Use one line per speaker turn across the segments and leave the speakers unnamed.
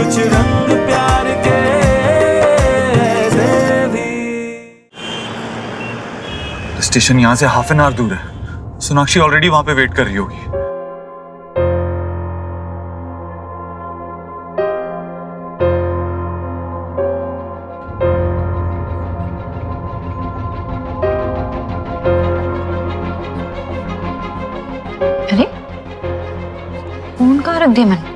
कुछ रंग प्यार के ऐसे भी।
स्टेशन यहाँ से हाफ एन आवर दूर है। सोनाक्षी ऑलरेडी वहां पे वेट कर रही होगी।
अरे फोन कहाँ रख दिया मैंने?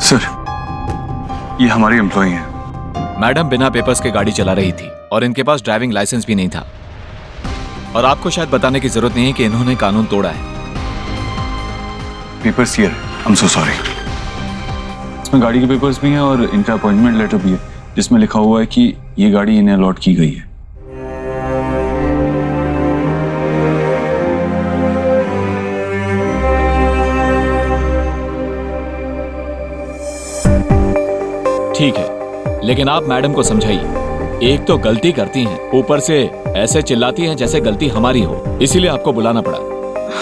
सर, ये हमारी एम्प्लॉई हैं।
मैडम बिना पेपर्स के गाड़ी चला रही थी और इनके पास ड्राइविंग लाइसेंस भी नहीं था। और आपको शायद बताने की जरूरत नहीं है कि इन्होंने कानून तोड़ा है।
Papers here, I am so sorry. इसमें गाड़ी के पेपर्स भी हैं और इनका अपॉइंटमेंट लेटर भी है जिसमें लिखा हुआ है कि ये गाड़ी इन्हें अलॉट की गई है।
ठीक है, लेकिन आप मैडम को समझाइए। एक तो गलती करती हैं, ऊपर से ऐसे चिल्लाती हैं जैसे गलती हमारी हो, इसीलिए आपको बुलाना पड़ा।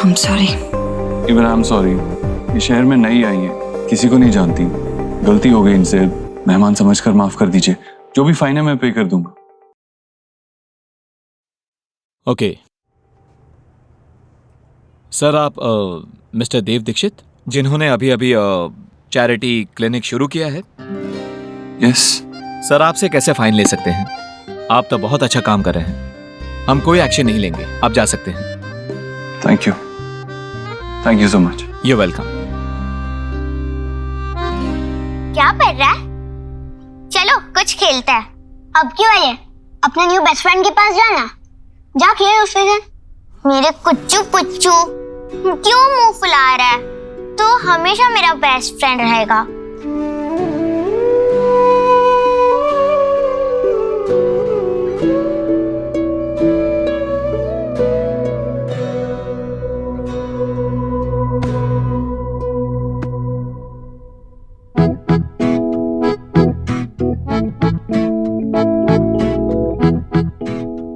I'm sorry।
Even I am sorry. ये शहर में नई आई है, किसी को नहीं जानती। गलती हो गई इनसे, मेहमान समझकर माफ कर दीजिए। जो भी फाइन है मैं पे कर दूंगा।
ओके सर, आप मिस्टर देव दीक्षित, जिन्होंने अभी अभी चैरिटी क्लिनिक शुरू किया है?
यस।
सर, आपसे कैसे फाइन ले सकते हैं? आप तो बहुत अच्छा काम कर रहे हैं। हम कोई एक्शन नहीं लेंगे, आप जा सकते हैं।
Thank you so much.
You welcome.
क्या पढ़ रहा है? चलो कुछ खेलते हैं। अब क्यों आई है? अपने न्यू बेस्ट फ्रेंड के पास जाना। जा खेल उसके साथ। मेरे कुच्चू पुच्चू क्यों मुंह फुला रहा है? तो हमेशा मेरा बेस्ट फ्रेंड रहेगा।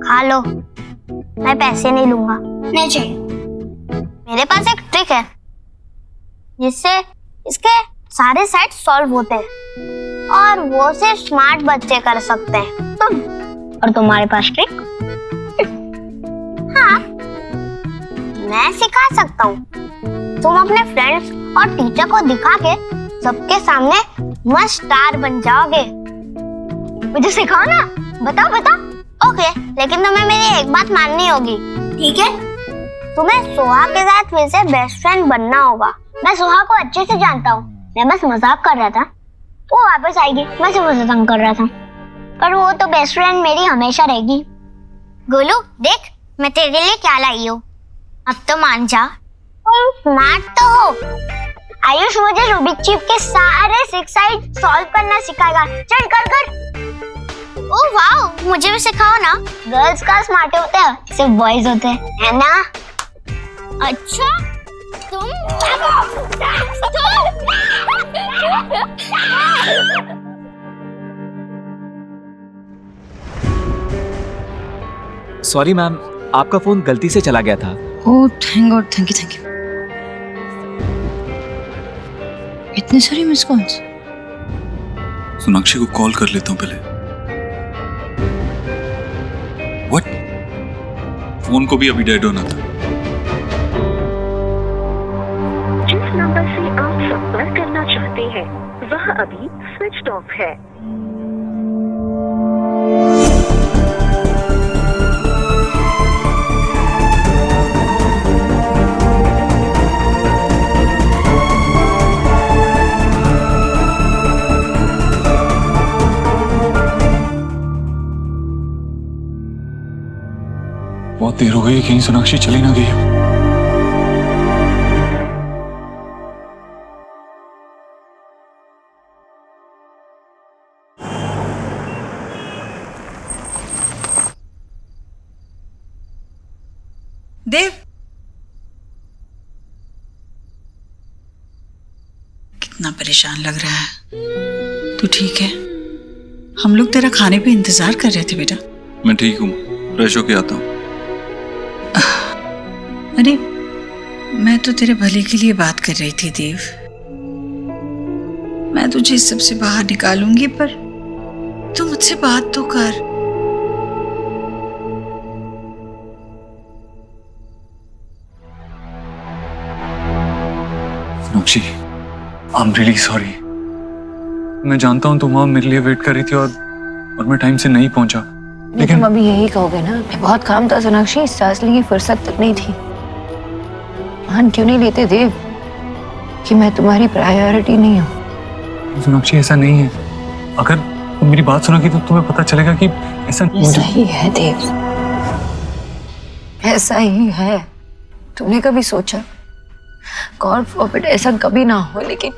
खा लो, मैं पैसे नहीं लूंगा। नहीं चाहिए। मेरे पास एक ट्रिक है जिससे इसके सारे सेट सॉल्व होते हैं और वो सिर्फ स्मार्ट बच्चे कर सकते हैं। तुम और तुम्हारे पास ट्रिक? हाँ, मैं सिखा सकता हूँ। तुम अपने फ्रेंड्स और टीचर को दिखा के सबके सामने मस्त स्टार बन जाओगे। मुझे सिखाओ ना। बताओ बताओ। ओके, लेकिन तुम्हें मेरी एक बात माननी होगी। ठीक है? तुम्हें सोहा के साथ फिर से बेस्ट फ्रेंड बनना होगा। मैं सोहा को अच्छे से जानता हूँ। मैं बस मजाक कर रहा था। वो वापस आएगी, मैं सिर्फ उसे तंग कर रहा था। पर वो तो बेस्ट फ्रेंड मेरी हमेशा रहेगी। गोलू, देख मैं तेरे लिए क्या लाई हूँ। अब तो मान जा। तुम स्मार्ट तो हो। आयुष मुझे रूबिक क्यूब के सारे 6 साइड सॉल्व करना सिखाएगा। चल कर कर। ओह वाओ, मुझे भी सिखाओ ना। गर्ल्स का स्मार्ट होते हैं, सिर्फ बॉयज होते हैं, है ना? अच्छा, तुम
सॉरी मैम, आपका फोन गलती से चला गया था।
Oh thank God, thank you. इतने सारे मिस कॉल्स।
सोनाक्षी को कॉल कर लेता हूँ पहले। व्हाट? फोन को भी अभी डेड होना था।
जिस नंबर से आप संपर्क करना चाहते हैं वह अभी स्विच ऑफ है।
बहुत देर हो गई, कहीं सोनाक्षी चली ना गई हो।
देव, कितना परेशान लग रहा है। तू ठीक है? हम लोग तेरा खाने पे इंतजार कर रहे थे बेटा।
मैं ठीक हूँ, फ्रेश होके आता हूँ।
अरे मैं तो तेरे भले के लिए बात कर रही थी देव। मैं तुझे इस सबसे बाहर निकालूंगी, पर तू मुझसे बात तो कर।
Sonakshi, I am really sorry. मैं जानता हूँ तुम वहां मेरे लिए वेट कर रही थी और मैं टाइम से नहीं पहुंचा, लेकिन
तुम अभी यही कहोगे ना, बहुत काम था सोनाक्षी, सांस लेने की फुर्सत तक नहीं थी। मान क्यों नहीं लेते देव कि मैं तुम्हारी प्रायोरिटी नहीं हूँ?
सोनाक्षी ऐसा नहीं है। अगर तुम मेरी बात सुनोगी तो तुम्हें पता चलेगा कि ऐसा
ही है देव, ऐसा ही है। तुमने कभी सोचा, गॉड फॉरबिड ऐसा कभी ना हो, लेकिन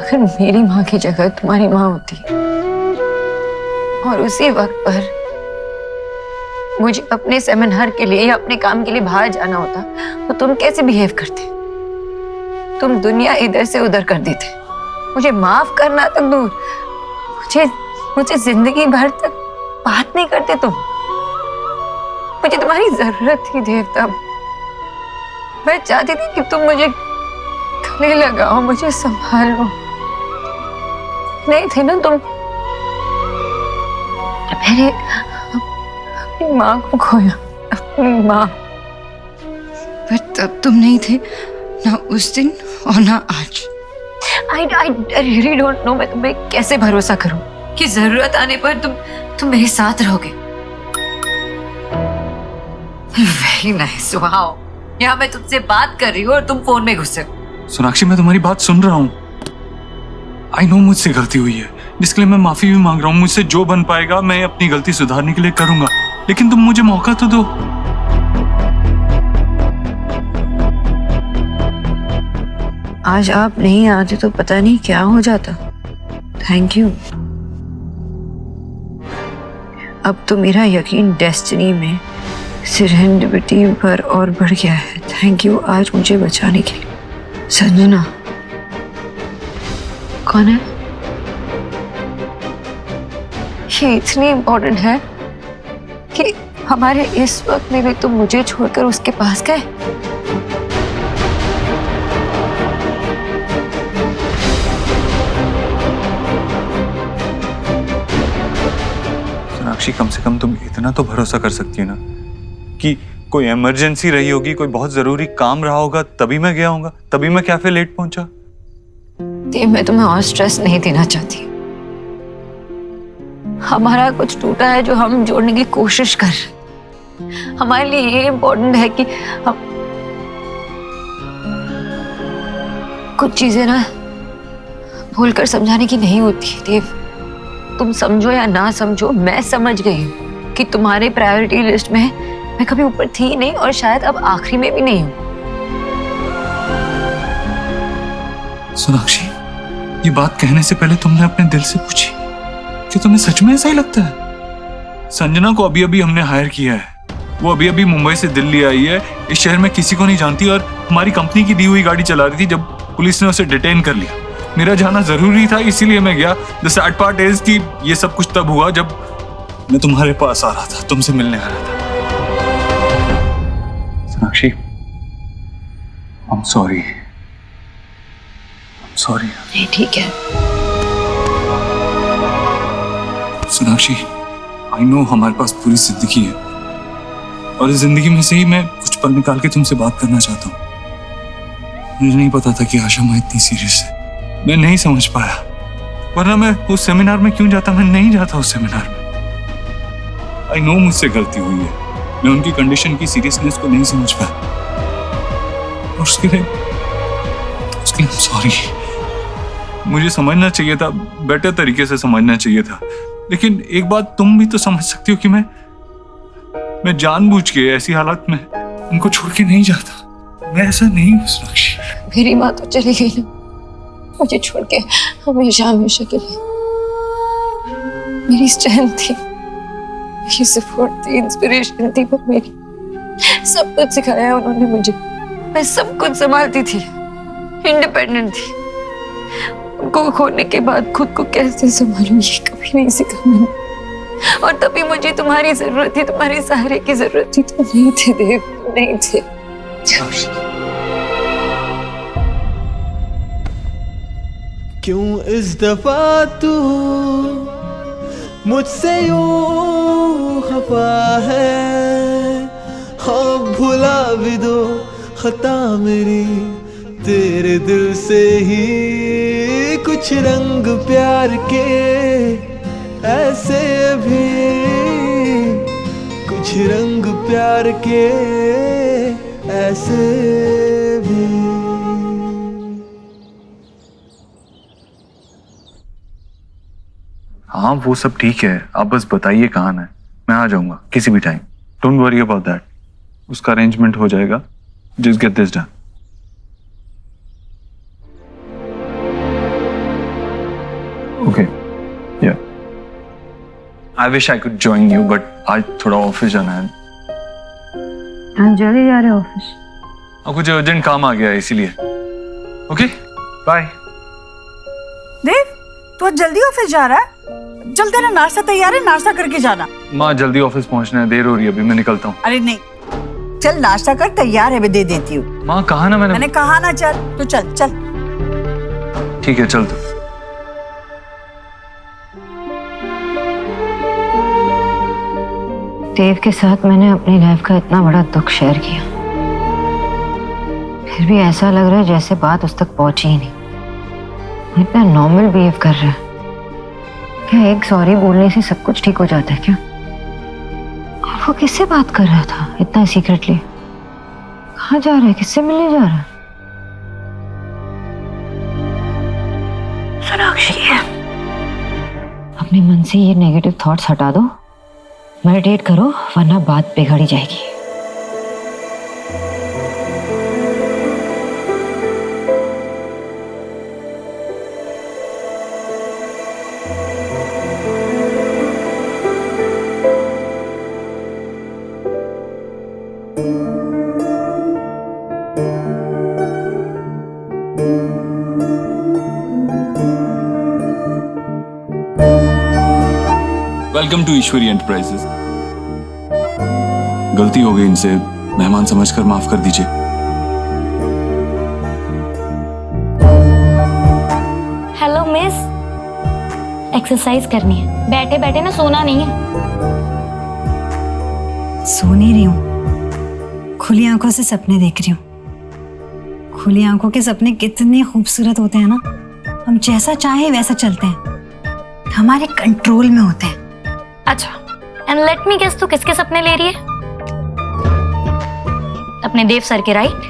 अगर मेरी माँ की जगह तुम्हारी माँ होती और उसी वक्त पर मुझे अपने सेमिनार के लिए या अपने काम के लिए बाहर जाना होता, तो तुम कैसे बिहेव करते? तुम दुनिया इधर से उधर कर देते। मुझे माफ करना तक दूर, मुझे जिंदगी भर तक बात नहीं करते तुम। मुझे तुम्हारी जरूरत थी देव तब। मैं चाहती थी कि तुम मुझे गले लगाओ, मुझे संभालो। नहीं थे ना तुम। मैंने अपनी माँ को खोया, अपनी माँ।
पर तब तुम नहीं थे, ना उस दिन और ना आज।
I really don't know मैं तुम्हें कैसे भरोसा करूं कि जरूरत आने पर तुम मेरे साथ रहोगे। Very nice, wow। यहाँ मैं तुमसे बात कर रही हूँ और तुम फोन में घुसे हो।
सोनाक्षी, मैं तुम्हारी बात सुन रहा हूँ। आई नो मुझसे गलती हुई है, जिसके लिए मैं माफी भी मांग रहा हूँ। मुझसे जो बन पाएगा मैं अपनी गलती सुधारने के लिए करूंगा, लेकिन तुम मुझे मौका तो दो।
आज आप नहीं आते तो पता नहीं क्या हो जाता। Thank you. अब तो मेरा यकीन डेस्टिनी में, सेरेंडिपिटी पर और बढ़ गया है। थैंक यू आज मुझे बचाने के लिए। संजना कौन है? ये इतनी इम्पोर्टेंट है कि हमारे इस वक्त में भी तुम मुझे छोड़कर उसके पास गए।
सोनाक्षी, कम से कम तुम इतना तो भरोसा कर सकती है ना कि कोई इमरजेंसी रही होगी, कोई बहुत जरूरी काम रहा होगा, तभी मैं गया होगा, तभी मैं कैफे लेट पहुंचा।
मैं तुम्हें और स्ट्रेस नहीं देना चाहती। हमारा कुछ टूटा है जो हम जोड़ने की कोशिश कर रहे। हमारे लिए ये इम्पोर्टेंट है कि हम कुछ चीजें ना भूलकर समझाने की नहीं होती। देव, तुम समझो या ना समझो, मैं समझ गई हूँ कि तुम्हारे प्रायोरिटी लिस्ट में मैं कभी ऊपर थी नहीं और शायद अब आखिरी में भी नहीं हूँ।
सोनाक्षी, ये बात कहने से पहले तुमने अपने दिल से पूछी कि तुम्हें सच में ऐसा ही लगता है? संजना को अभी अभी हमने हायर किया है। वो अभी अभी मुंबई से दिल्ली आई है, इस शहर में किसी को नहीं जानती और हमारी कंपनी की दी हुई गाड़ी चला रही थी जब पुलिस ने उसे डिटेन कर लिया। मेरा जाना जरूरी था, इसीलिए मैं गया। द सैड पार्ट इज कि ये सब कुछ तब हुआ जब मैं तुम्हारे पास आ रहा था, तुमसे मिलने आ रहा था। सोनाक्षी, आई एम सॉरी। सॉरी।
नहीं, ठीक है।
सोनाक्षी, आई नो हमारे पास पूरी जिंदगी है और इस जिंदगी में से ही मैं कुछ पल निकाल के तुमसे बात करना चाहता हूँ। मुझे नहीं पता था कि आशा माँ इतनी सीरियस है। मैं नहीं समझ पाया, वरना मैं उस सेमिनार में क्यों जाता? मैं नहीं जाता उस सेमिनार में। आई नो मुझसे गलती हुई है, मैं उनकी कंडीशन की सीरियसनेस को नहीं समझ पाया और उसके लिए आई एम सॉरी। मुझे समझना चाहिए था, बेटर तरीके से समझना चाहिए था। लेकिन एक बात तुम भी तो समझ सकती हो कि मैं जानबूझ के ऐसी हालत में उनको छोड़ के नहीं जाता। मैं ऐसा नहीं हूँ सोनाक्षी।
मेरी माँ तो चली गई ना, मुझे छोड़ के हमेशा हमेशा के लिए। मेरी स्ट्रेंथ थी, मेरी सपोर्ट थी, इंस्पिरेशन थी, पर मेरी सब कुछ सिखाया उन्होंने मुझे। मैं सब कुछ संभालती थी, इंडिपेंडेंट थी। उनको खोने के बाद खुद को कैसे संभालूं ये कभी नहीं सीखा मैंने। और तभी मुझे तुम्हारी जरूरत थी, तुम्हारे सहारे की जरूरत थी। तुम नहीं थे देव, तुम नहीं थे।
क्यों इस दफा तू मुझसे यूं खफा है, हाँ भुला भी दो खता मेरी, तेरे दिल से ही कुछ रंग प्यार के ऐसे भी, कुछ रंग प्यार के ऐसे भी।
हाँ वो सब ठीक है, आप बस बताइए कहाँ आना है, मैं आ जाऊंगा किसी भी time. Don't worry about that, उसका अरेंजमेंट हो जाएगा। Just get this done. Okay या I wish I could join you, but आज थोड़ा ऑफिस जाना है।
हाँ जल्दी जा रहे ऑफिस?
और कुछ अर्जेंट काम आ गया है इसीलिए। Okay bye.
देव, तू आज जल्दी ऑफिस जा रहा है? चल तेरा नाश्ता तैयार है, नाश्ता करके जाना।
माँ जल्दी ऑफिस पहुंचना है, देर हो रही है अभी, मैं निकलता हूँ।
अरे नहीं, चल नाश्ता कर, तैयार है, मैं दे देती हूँ।
माँ कहा ना मैंने
कहा ना चल, तो चल चल।
ठीक है चल। तो
देव के साथ मैंने अपनी लाइफ का इतना बड़ा दुख शेयर किया, फिर भी ऐसा लग रहा है जैसे बात उस तक पहुंची ही नहीं। इतना नॉर्मल बिहेव कर रहा है। क्या एक सॉरी बोलने से सब कुछ ठीक हो जाता है क्या? और वो किससे बात कर रहा था इतना सीक्रेटली? कहाँ जा रहा है, किससे मिलने जा रहा है? सोनाक्षी, अपने मन से ये नेगेटिव थॉट्स हटा दो, मेडिटेट करो, वरना बात बिगड़ जाएगी।
Welcome to Ishwari enterprises. गलती हो गई, इनसे मेहमान समझकर माफ कर दीजिए।
हेलो मिस, एक्सरसाइज करनी है, बैठे बैठे ना सोना नहीं है।
सो नहीं रही हूँ, खुली आंखों से सपने देख रही हूँ। खुली आंखों के सपने कितने खूबसूरत होते हैं ना, हम जैसा चाहे वैसा चलते हैं, हमारे कंट्रोल में होते हैं।
अच्छा, एंड लेट मी गेस, तू किसके सपने ले रही है? अपने देव सर के, राइट?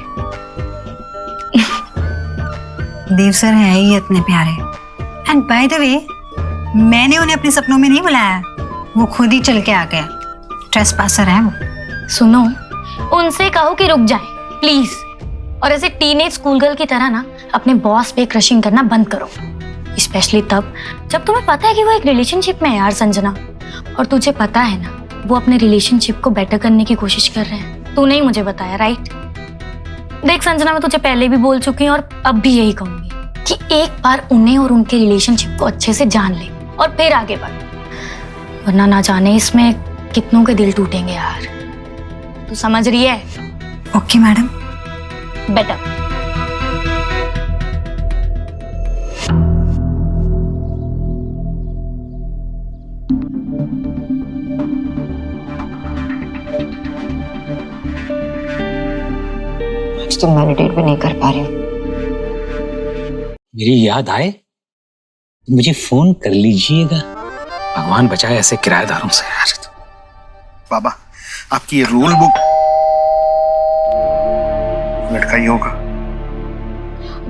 देव सर है ही इतने प्यारे। एंड बाय द वे, मैंने उन्हें अपने सपनों में नहीं बुलाया, वो खुद ही चल के आ गया। ट्रेसपासर है वो।
सुनो, उनसे कहो कि रुक जाए प्लीज, और ऐसे टीनेज स्कूल गर्ल की तरह ना अपने बॉस पे क्रशिंग करना बंद करो, स्पेशली तब जब तुम्हें पता है कि वो एक रिलेशनशिप में है यार संजना, और तुझे पता है ना वो अपने रिलेशनशिप को बेटर करने की कोशिश कर रहे हैं। तूने ही मुझे बताया, राइट? देख संजना, मैं तुझे पहले भी बोल चुकी हूँ और अब भी यही कहूंगी कि एक बार उन्हें और उनके रिलेशनशिप को अच्छे से जान ले और फिर आगे बढ़, वरना ना जाने इसमें कितनों के दिल टूटेंगे यार। तू समझ रही है?
Okay madam.
बेटर।
तो मेडिटेट भी नहीं कर पा रही हूँ।
मेरी याद आए तो मुझे फोन कर लीजिएगा। भगवान बचाए ऐसे किराएदारों से यार।
बाबा, आपकी ये रूल बुक, लड़का ही होगा।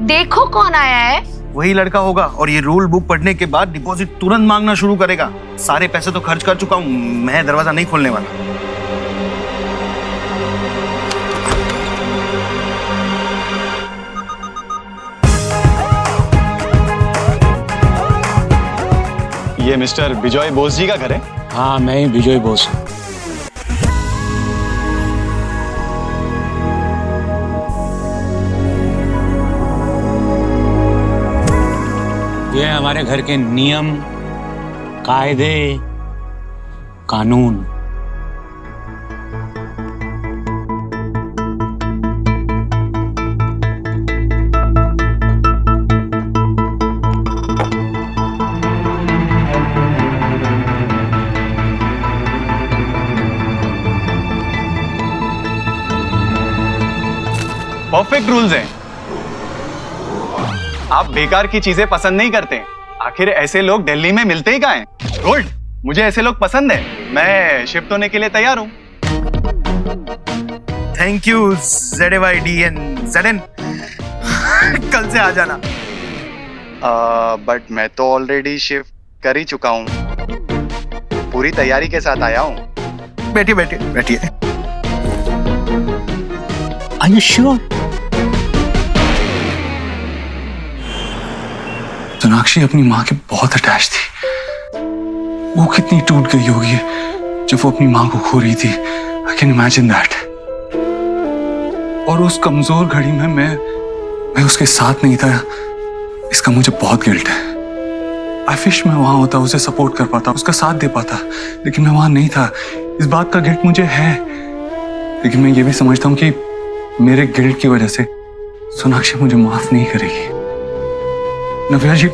देखो कौन आया है।
वही लड़का होगा, और ये रूल बुक पढ़ने के बाद डिपॉजिट तुरंत मांगना शुरू करेगा। सारे पैसे तो खर्च कर चुका हूँ, मैं दरवाजा नहीं खोलने वाला।
ये मिस्टर विजय बोस जी का घर है?
हाँ, मैं ही विजय बोस हूँ। ये है हमारे घर के नियम, कायदे, कानून।
परफेक्ट रूल्स हैं। आप बेकार की चीजें पसंद नहीं करते। आखिर ऐसे लोग दिल्ली में मिलते ही कहाँ हैं? गुड, मुझे ऐसे लोग पसंद है। मैं शिफ्ट होने के लिए तैयार हूँ।
Thank you ZAYDN। कल से आ जाना।
बट मैं तो ऑलरेडी शिफ्ट कर ही चुका हूँ। पूरी तैयारी के साथ आया हूँ।
बैठिए बैठिए बैठिए।
Are you sure?
सोनाक्षी अपनी माँ के बहुत अटैच थी। वो कितनी टूट गई होगी जब वो अपनी माँ को खो रही थी। I can imagine that. और उस कमजोर घड़ी में मैं उसके साथ नहीं था, इसका मुझे बहुत गिल्ट है। आई विश मैं वहां होता, उसे सपोर्ट कर पाता, उसका साथ दे पाता, लेकिन मैं वहां नहीं था। इस बात का गिल्ट मुझे है, लेकिन मैं ये भी समझता हूँ कि मेरे गिल्ट की वजह से सोनाक्षी मुझे माफ नहीं करेगी। नव्या जी,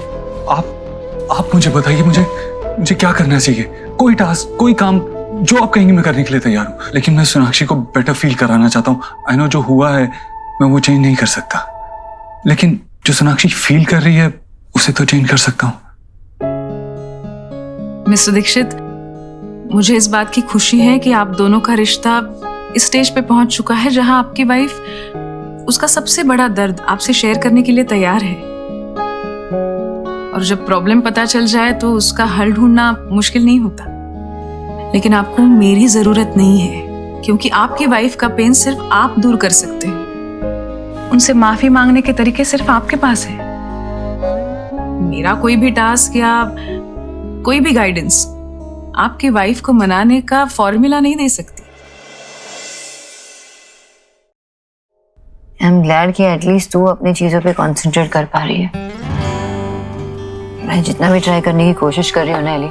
आप मुझे बताइए, मुझे क्या करना चाहिए? कोई टास्क, कोई काम जो आप कहेंगे मैं करने के लिए तैयार हूँ, लेकिन मैं सोनाक्षी को बेटर फील कराना चाहता हूँ। आई नो जो हुआ है मैं वो चेंज नहीं कर सकता, लेकिन जो सोनाक्षी फील कर रही है उसे तो चेंज कर सकता हूँ।
मिस्टर दीक्षित, मुझे इस बात की खुशी है कि आप दोनों का रिश्ता इस स्टेज पे पहुंच चुका है जहां आपकी वाइफ उसका सबसे बड़ा दर्द आपसे शेयर करने के लिए तैयार है। और जब प्रॉब्लम पता चल जाए तो उसका हल ढूंढना मुश्किल नहीं होता। लेकिन आपको मेरी जरूरत नहीं है, क्योंकि आपकी वाइफ का पेन सिर्फ आप दूर कर सकते हैं। उनसे माफी मांगने के तरीके सिर्फ आपके पास है। मेरा कोई भी टास्क या कोई भी गाइडेंस आपकी वाइफ को मनाने का फॉर्मूला नहीं दे सकती।
आई एम ग्लैड कि एटलीस्ट तू अपनी चीजों पे कंसंट्रेट कर पा रही है। मैं जितना भी ट्राई करने की कोशिश कर रही हूँ नैली,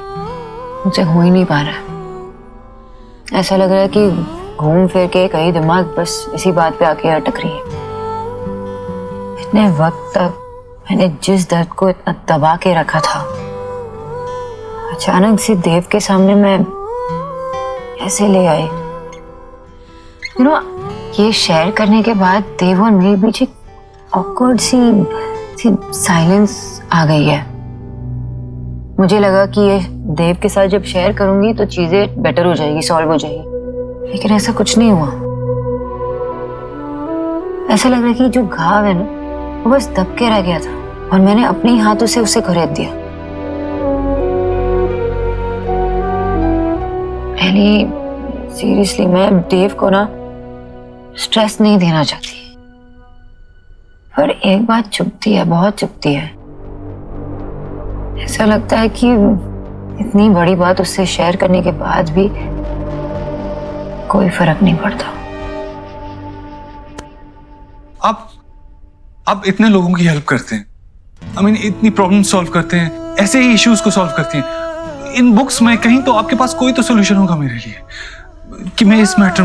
मुझसे हो ही नहीं पा रहा। ऐसा लग रहा है कि घूम फिर के कहीं दिमाग बस इसी बात पे आके अटक रही है। इतने वक्त तक मैंने जिस दर्द को इतना दबा के रखा था, अचानक से देव के सामने मैं कैसे ले आई। ये शेयर करने के बाद देव और मेरे बीच एक ऑकवर्ड सी साइलेंस आ गई है। मुझे लगा कि ये देव के साथ जब शेयर करूंगी तो चीजें बेटर हो जाएगी, सॉल्व हो जाएगी, लेकिन ऐसा कुछ नहीं हुआ। ऐसा लग रहा है कि जो घाव है ना वो बस दब के रह गया था और मैंने अपने ही हाथों से उसे खरीद दिया। सीरियसली मैं देव को ना स्ट्रेस नहीं देना चाहती, पर एक बात चुभती है, बहुत चुभती है। ऐसा लगता है कि इतनी बड़ी बात उससे शेयर करने के बाद भी कोई फर्क नहीं पड़ता।
आप इतने लोगों की हेल्प करते हैं, I mean, इतनी प्रॉब्लम सॉल्व करते हैं, ऐसे ही इश्यूज को सॉल्व करती हैं। इन बुक्स में कहीं तो आपके पास कोई तो सोल्यूशन होगा मेरे लिए, कि मैं इस मैटर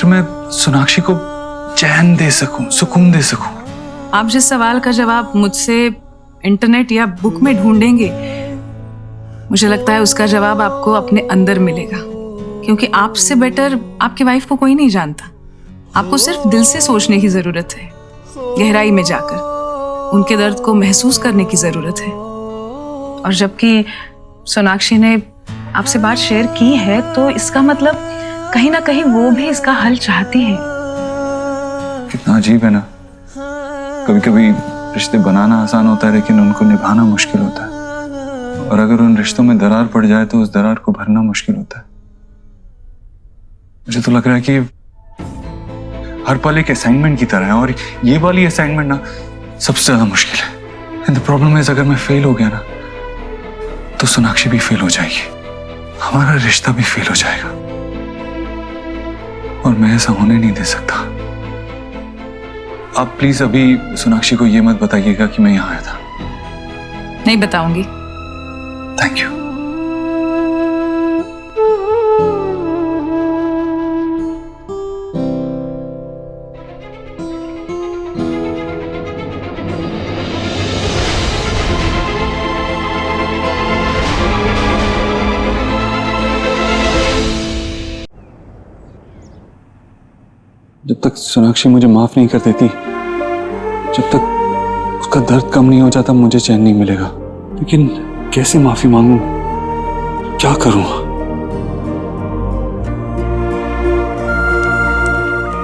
में सोनाक्षी को चैन दे सकूं, सुकून दे सकूं।
आप जिस सवाल का जवाब मुझसे इंटरनेट या बुक में ढूंढेंगे, मुझे लगता है उसका जवाब आपको अपने अंदर मिलेगा, क्योंकि आपसे बेटर आपकी वाइफ को कोई नहीं जानता। आपको सिर्फ दिल से सोचने की जरूरत है, गहराई में जाकर उनके दर्द को महसूस करने की जरूरत है। और जबकि सोनाक्षी ने आपसे बात शेयर की है तो इसका मतलब कहीं ना कहीं वो भी इसका हल चाहती है।
कितना अजीब है ना, कभी कभी रिश्ते बनाना आसान होता है लेकिन उनको निभाना मुश्किल होता है, और अगर उन रिश्तों में दरार पड़ जाए तो उस दरार को भरना मुश्किल होता है। मुझे तो लग रहा है कि हर पल एक असाइनमेंट की तरह है, और ये वाली असाइनमेंट ना सबसे ज्यादा मुश्किल है। एंड द प्रॉब्लम इज, अगर मैं फेल हो गया ना तो सोनाक्षी भी फेल हो जाएगी, हमारा रिश्ता भी फेल हो जाएगा, और मैं ऐसा होने नहीं दे सकता। आप प्लीज अभी सोनाक्षी को ये मत बताइएगा कि मैं यहाँ आया था।
नहीं बताऊंगी।
Thank you. जब तक सोनाक्षी मुझे माफ नहीं कर देती, जब तक उसका दर्द कम नहीं हो जाता, मुझे चैन नहीं मिलेगा। लेकिन कैसे माफी मांगूं, क्या करूं?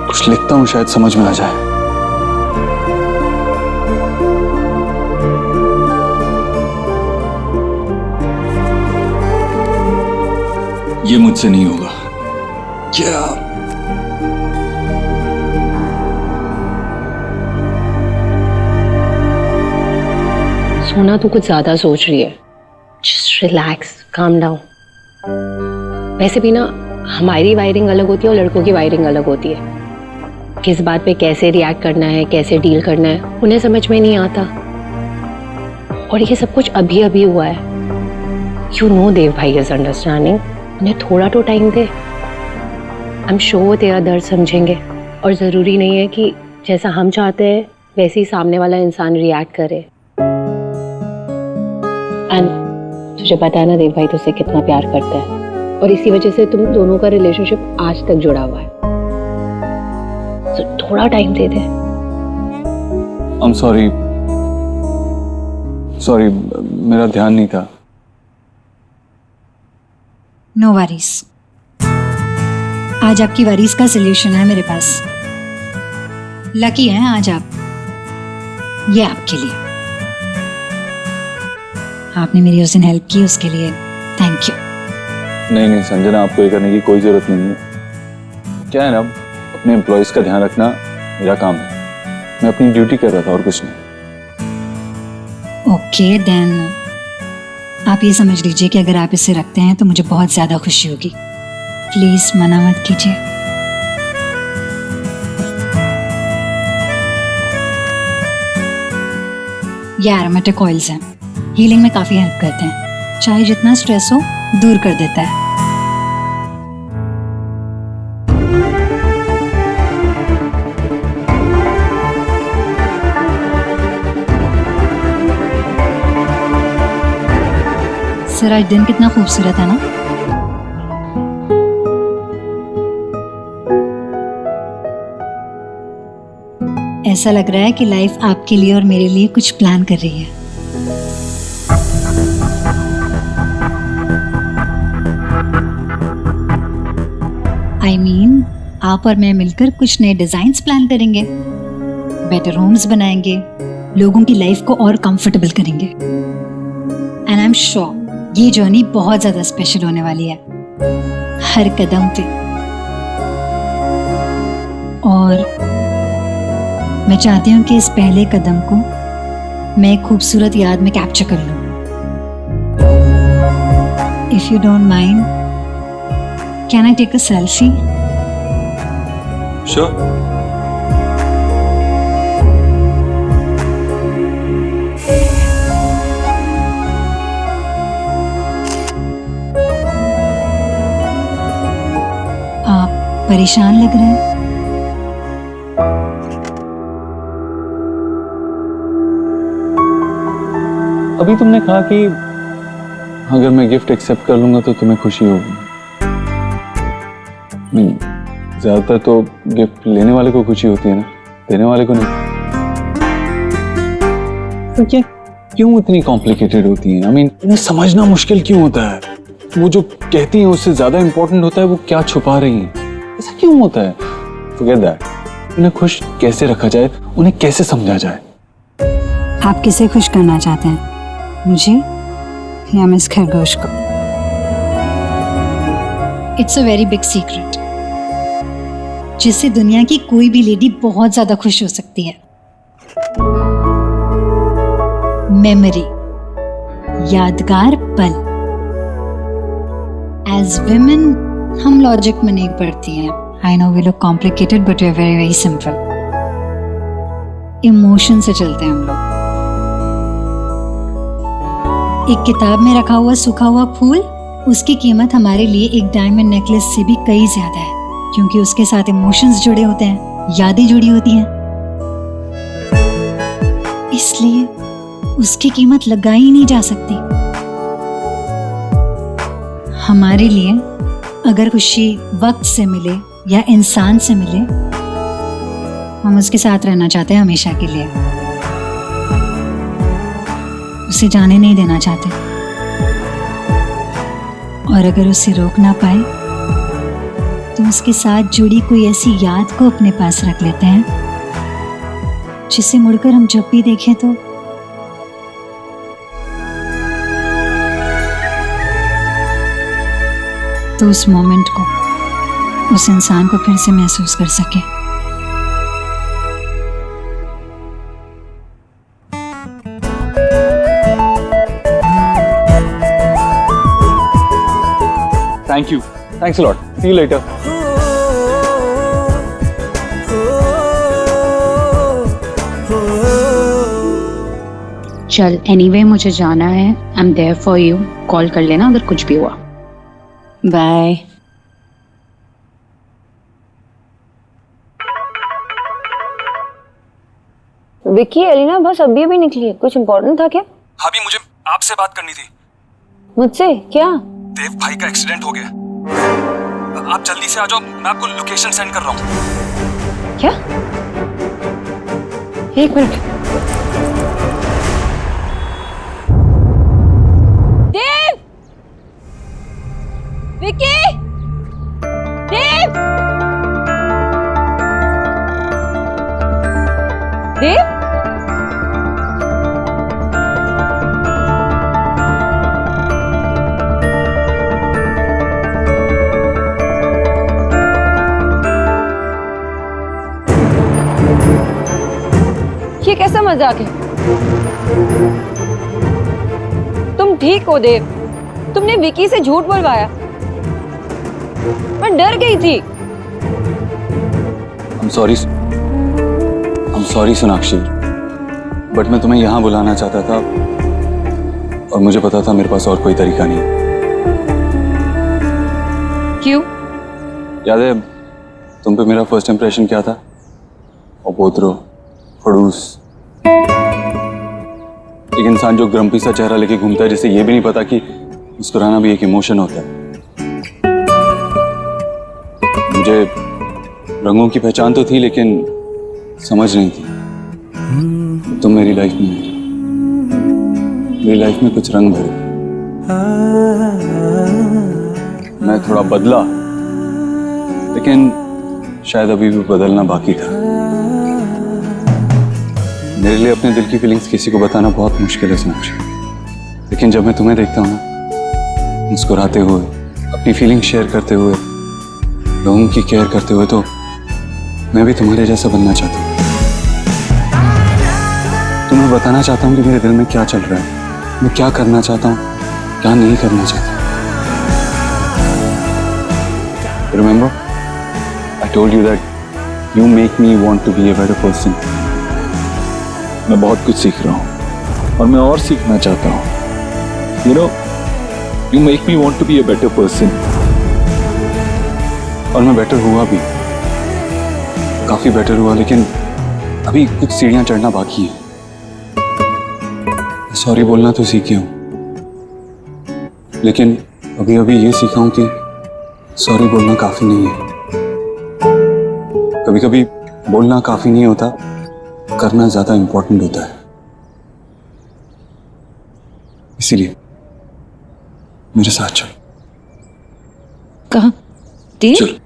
कुछ लिखता हूं, शायद समझ में आ जाए। ये मुझसे नहीं होगा। क्या
सोना तू कुछ ज्यादा सोच रही है। Just relax, calm down. वैसे भी ना हमारी वायरिंग अलग होती है और लड़कों की वायरिंग अलग होती है। किस बात पे कैसे रिएक्ट करना है, कैसे डील करना है, उन्हें समझ में नहीं आता। और ये सब कुछ अभी अभी हुआ है। यू नो देव भाई इज अंडरस्टैंडिंग। उन्हें थोड़ा तो time they. I am sure तेरा दर्द समझेंगे। और ज़रूरी नहीं है कि जैसा हम चाहते हैं वैसे ही सामने वाला इंसान रिएक्ट करे। एंड तुझे पता है ना देव भाई तुझसे कितना प्यार करता है, और इसी वजह से तुम दोनों का रिलेशनशिप आज तक जुड़ा हुआ है। तो थोड़ा टाइम दे दे।
आई एम सॉरी, मेरा ध्यान नहीं था।
No worries. आज आपकी वरीज का सलूशन है मेरे पास। लकी हैं आज आप। ये आपके लिए। आपने मेरी उस दिन हेल्प की, उसके लिए थैंक यू।
नहीं संजना, आपको ये करने की कोई जरूरत नहीं है। क्या है ना, अपने एम्प्लॉयज का ध्यान रखना मेरा काम है। मैं अपनी ड्यूटी कर रहा था और कुछ नहीं।
ओके देन आप ये समझ लीजिए कि अगर आप इसे रखते हैं तो मुझे बहुत ज्यादा खुशी होगी। प्लीज मना मत कीजिए। ये एरोमेटिक ऑयल्स हैं, हीलिंग में काफी हेल्प करते हैं। चाहे जितना स्ट्रेस हो दूर कर देता है। सर आज दिन कितना खूबसूरत है ना। ऐसा लग रहा है कि लाइफ आपके लिए और मेरे लिए कुछ प्लान कर रही है। I mean, आप और मैं मिलकर कुछ नए डिजाइन्स प्लान करेंगे, बेटर होम्स बनाएंगे, लोगों की लाइफ को और कंफर्टेबल करेंगे। एंड आई एम श्योर ये जर्नी बहुत ज्यादा स्पेशल होने वाली है, हर कदम पे। और मैं चाहती हूँ कि इस पहले कदम को मैं एक खूबसूरत याद में कैप्चर कर लूँ। If you don't mind, can I take a selfie?
Sure.
आप परेशान लग रहे हैं।
अभी तुमने कहा कि अगर मैं गिफ्ट एक्सेप्ट कर लूंगा तो तुम्हें खुशी होगी। नहीं, ज्यादातर तो गिफ्ट लेने वाले को खुशी होती है ना, देने वाले को नहीं। तो क्या क्यों इतनी कॉम्प्लिकेटेड होती है? आई मीन, इन्हें समझना मुश्किल क्यों होता है? वो जो कहती हैं उससे ज्यादा इंपॉर्टेंट होता है वो क्या छुपा रही हैं। ऐसा क्यों होता है? Forget that. उन्हें खुश कैसे रखा जाए, उन्हें कैसे समझा जाए?
आप किसे खुश करना चाहते हैं, मुझे या मिस खरगोश को? It's a very big secret जिससे दुनिया की कोई भी लेडी बहुत ज्यादा खुश हो सकती है। मेमोरी, यादगार पल। एज विमेन हम लॉजिक में नहीं पढ़ती हैं। I know we look complicated but we are very very simple. Emotion से चलते हैं हम लोग। एक किताब में रखा हुआ सूखा हुआ फूल, उसकी कीमत हमारे लिए एक डायमंड नेकलेस से भी कई ज्यादा है, क्योंकि उसके साथ इमोशंस जुड़े होते हैं, यादें जुड़ी होती हैं। इसलिए उसकी कीमत लगाई ही नहीं जा सकती। हमारे लिए अगर खुशी वक्त से मिले या इंसान से मिले, हम उसके साथ रहना चाहते हैं हमेशा के लिए, उसे जाने नहीं देना चाहते। और अगर उसे रोक ना पाए तो उसके साथ जुड़ी कोई ऐसी याद को अपने पास रख लेते हैं जिसे मुड़कर हम जब भी देखें तो उस मोमेंट को, उस इंसान को फिर से महसूस कर सके।
Thank you, thanks a lot, see you later.
चल एनीवे मुझे जाना है, I am there for you, call कर लेना अगर कुछ भी हुआ। बाय।
विक्की, एलिना बस अभी अभी निकली है, कुछ इम्पोर्टेंट था क्या?
भाभी मुझे आपसे बात करनी थी।
मुझसे? क्या?
देव भाई का एक्सीडेंट हो गया। आप जल्दी से आ जाओ, मैं आपको लोकेशन सेंड कर रहा हूँ।
क्या? एक मिनट। देव! विक्की! देव! देव? ये कैसा मजाक है? तुम ठीक हो देव? तुमने विकी से झूठ बोलवाया। मैं डर गई थी।
I'm sorry सोनाक्षी, बट मैं तुम्हें यहाँ बुलाना चाहता था और मुझे पता था मेरे पास और कोई तरीका नहीं।
क्यों?
याद है तुम पे मेरा फर्स्ट इंप्रेशन क्या था? अपोत्रो, खड़ूस, एक इंसान जो ग्रम्पी सा चेहरा लेके घूमता है, जिसे ये भी नहीं पता कि मुस्कुराना भी एक इमोशन होता है। मुझे रंगों की पहचान तो थी लेकिन समझ नहीं थी। तुम मेरी लाइफ में कुछ रंग भरे। मैं थोड़ा बदला, लेकिन शायद अभी भी बदलना बाकी था। मेरे लिए अपने दिल की फीलिंग्स किसी को बताना बहुत मुश्किल है सोनाक्षी, लेकिन जब मैं तुम्हें देखता हूँ ना, मुस्कुराते हुए, अपनी फीलिंग शेयर करते हुए, लोगों की केयर करते हुए, तो मैं भी तुम्हारे जैसा बनना चाहता हूँ। तुम्हें बताना चाहता हूँ कि मेरे दिल में क्या चल रहा है, मैं क्या करना चाहता हूँ, क्या नहीं करना चाहता। Remember, I told you that you make me want to be a better person. मैं बहुत कुछ सीख रहा हूँ और मैं और सीखना चाहता हूँ। You know, you make me want to be a better person. और मैं बेटर हुआ भी, काफी बेटर हुआ, लेकिन अभी कुछ सीढ़ियां चढ़ना बाकी है। सॉरी बोलना तो सीखे हूं, लेकिन अभी अभी ये सीखा हूं कि सॉरी बोलना काफी नहीं है। कभी कभी बोलना काफी नहीं होता, करना ज्यादा इंपॉर्टेंट होता है। इसीलिए मेरे साथ चल।
कहाँ?
चल।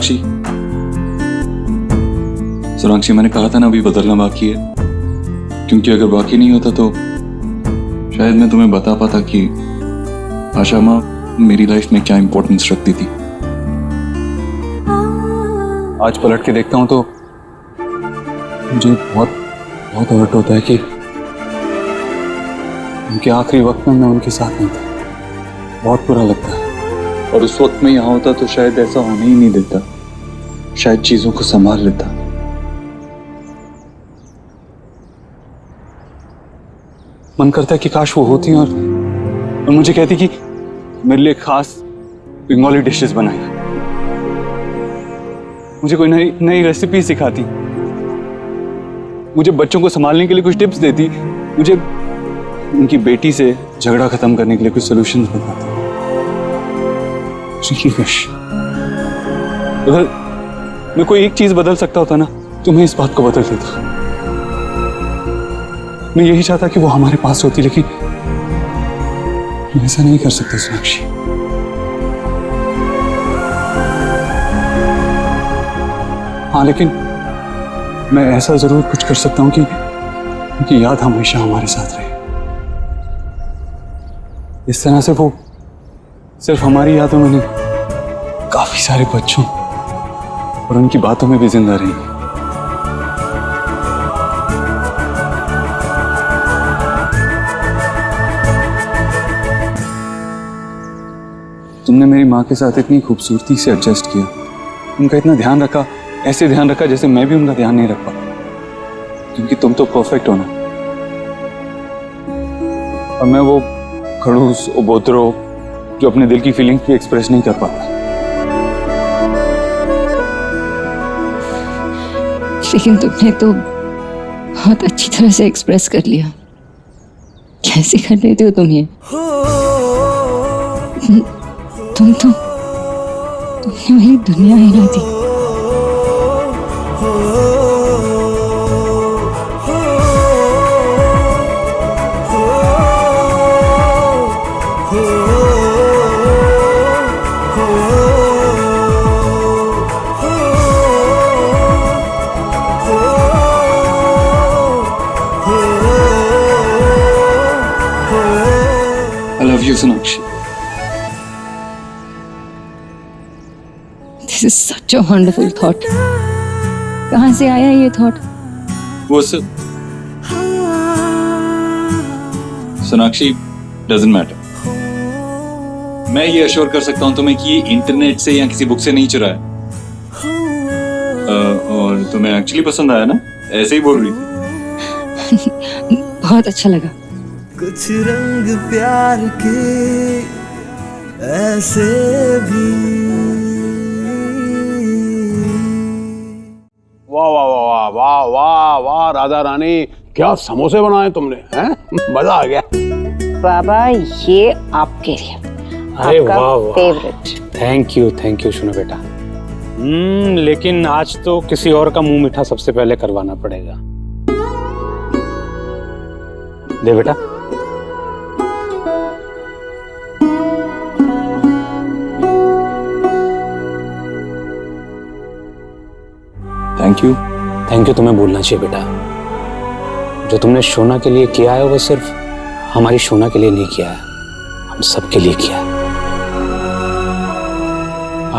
सोनाक्षी, सोनाक्षी मैंने कहा था ना अभी बदलना बाकी है, क्योंकि अगर बाकी नहीं होता तो शायद मैं तुम्हें बता पाता कि आशा माँ मेरी लाइफ में क्या इंपॉर्टेंस रखती थी। आज पलट के देखता हूं तो मुझे बहुत बहुत हर्ट होता है कि उनके आखिरी वक्त में मैं उनके साथ नहीं था। बहुत बुरा लगता है, और उस वक्त में यहाँ होता तो शायद ऐसा होने ही नहीं देता, शायद चीजों को संभाल लेता। मन करता है कि काश वो होती और मुझे कहती कि मेरे लिए खास बंगाली डिशेस बनाई, मुझे कोई नई रेसिपी सिखाती, मुझे बच्चों को संभालने के लिए कुछ टिप्स देती, मुझे उनकी बेटी से झगड़ा खत्म करने के लिए कुछ सॉल्यूशंस बताती। अगर मैं कोई एक चीज बदल सकता होता ना तो मैं इस बात को बदल देता। मैं यही चाहता कि वो हमारे पास होती, लेकिन मैं ऐसा नहीं कर सकता सोनाक्षी। हाँ, लेकिन मैं ऐसा जरूर कुछ कर सकता हूँ कि उनकी याद हमेशा हमारे साथ रहे। इस तरह से वो सिर्फ हमारी यादों में नहीं, काफी सारे बच्चों और उनकी बातों में भी जिंदा रहेंगी। तुमने मेरी माँ के साथ इतनी खूबसूरती से एडजस्ट किया, उनका इतना ध्यान रखा, ऐसे ध्यान रखा जैसे मैं भी उनका ध्यान नहीं रख पाता, क्योंकि तुम तो परफेक्ट हो ना। और मैं वो खड़ूस उबोतरो जो अपने दिल की फीलिंग्स भी एक्सप्रेस नहीं कर पाता।
लेकिन तुमने तो बहुत अच्छी तरह से एक्सप्रेस कर लिया। कैसे कर लेते हो तुम ये? तुमने मेरी दुनिया हिला दी।
I love you, Sonakshi.
This is such a wonderful thought. कहाँ से आया ये थॉट?
वो सब सोनाक्षी doesn't matter. मैं ये अश्योर कर सकता हूँ तुम्हें कि ये इंटरनेट से या किसी बुक से नहीं चुराया। और तुम्हें एक्चुअली पसंद आया ना, ऐसे ही बोल रही थी।
बहुत अच्छा लगा।
कुछ रंग प्यार के ऐसे भी।
वाह वाह वाह वाह वाह वाह राधा रानी, क्या समोसे बनाए तुमने, हैं? मजा आ गया।
बाबा ये आपके लिए,
अरे
आपका
वाह
फेवरेट।
थैंक यू सुनो बेटा। लेकिन आज तो किसी और का मुंह मीठा सबसे पहले करवाना पड़ेगा। दे बेटा। थैंक यू तुम्हें बोलना चाहिए बेटा। जो तुमने शोना के लिए किया है वो सिर्फ हमारी शोना के लिए नहीं किया है, हम सबके लिए किया है।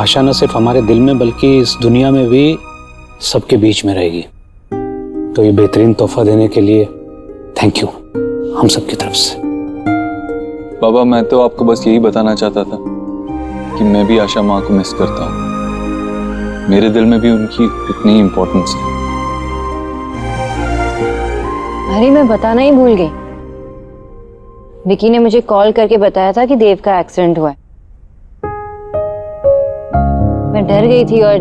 आशा न सिर्फ हमारे दिल में बल्कि इस दुनिया में भी सबके बीच में रहेगी। तो ये बेहतरीन तोहफा देने के लिए थैंक यू हम सबकी तरफ से।
बाबा, मैं तो आपको बस यही बताना चाहता था कि मैं भी आशा माँ को मिस करता हूँ। मेरे दिल में भी उनकी इतनी इम्पोर्टेंस है।
अरे मैं बताना ही भूल गई। विकी ने मुझे कॉल करके बताया था कि देव का एक्सीडेंट हुआ है। मैं डर गई थी और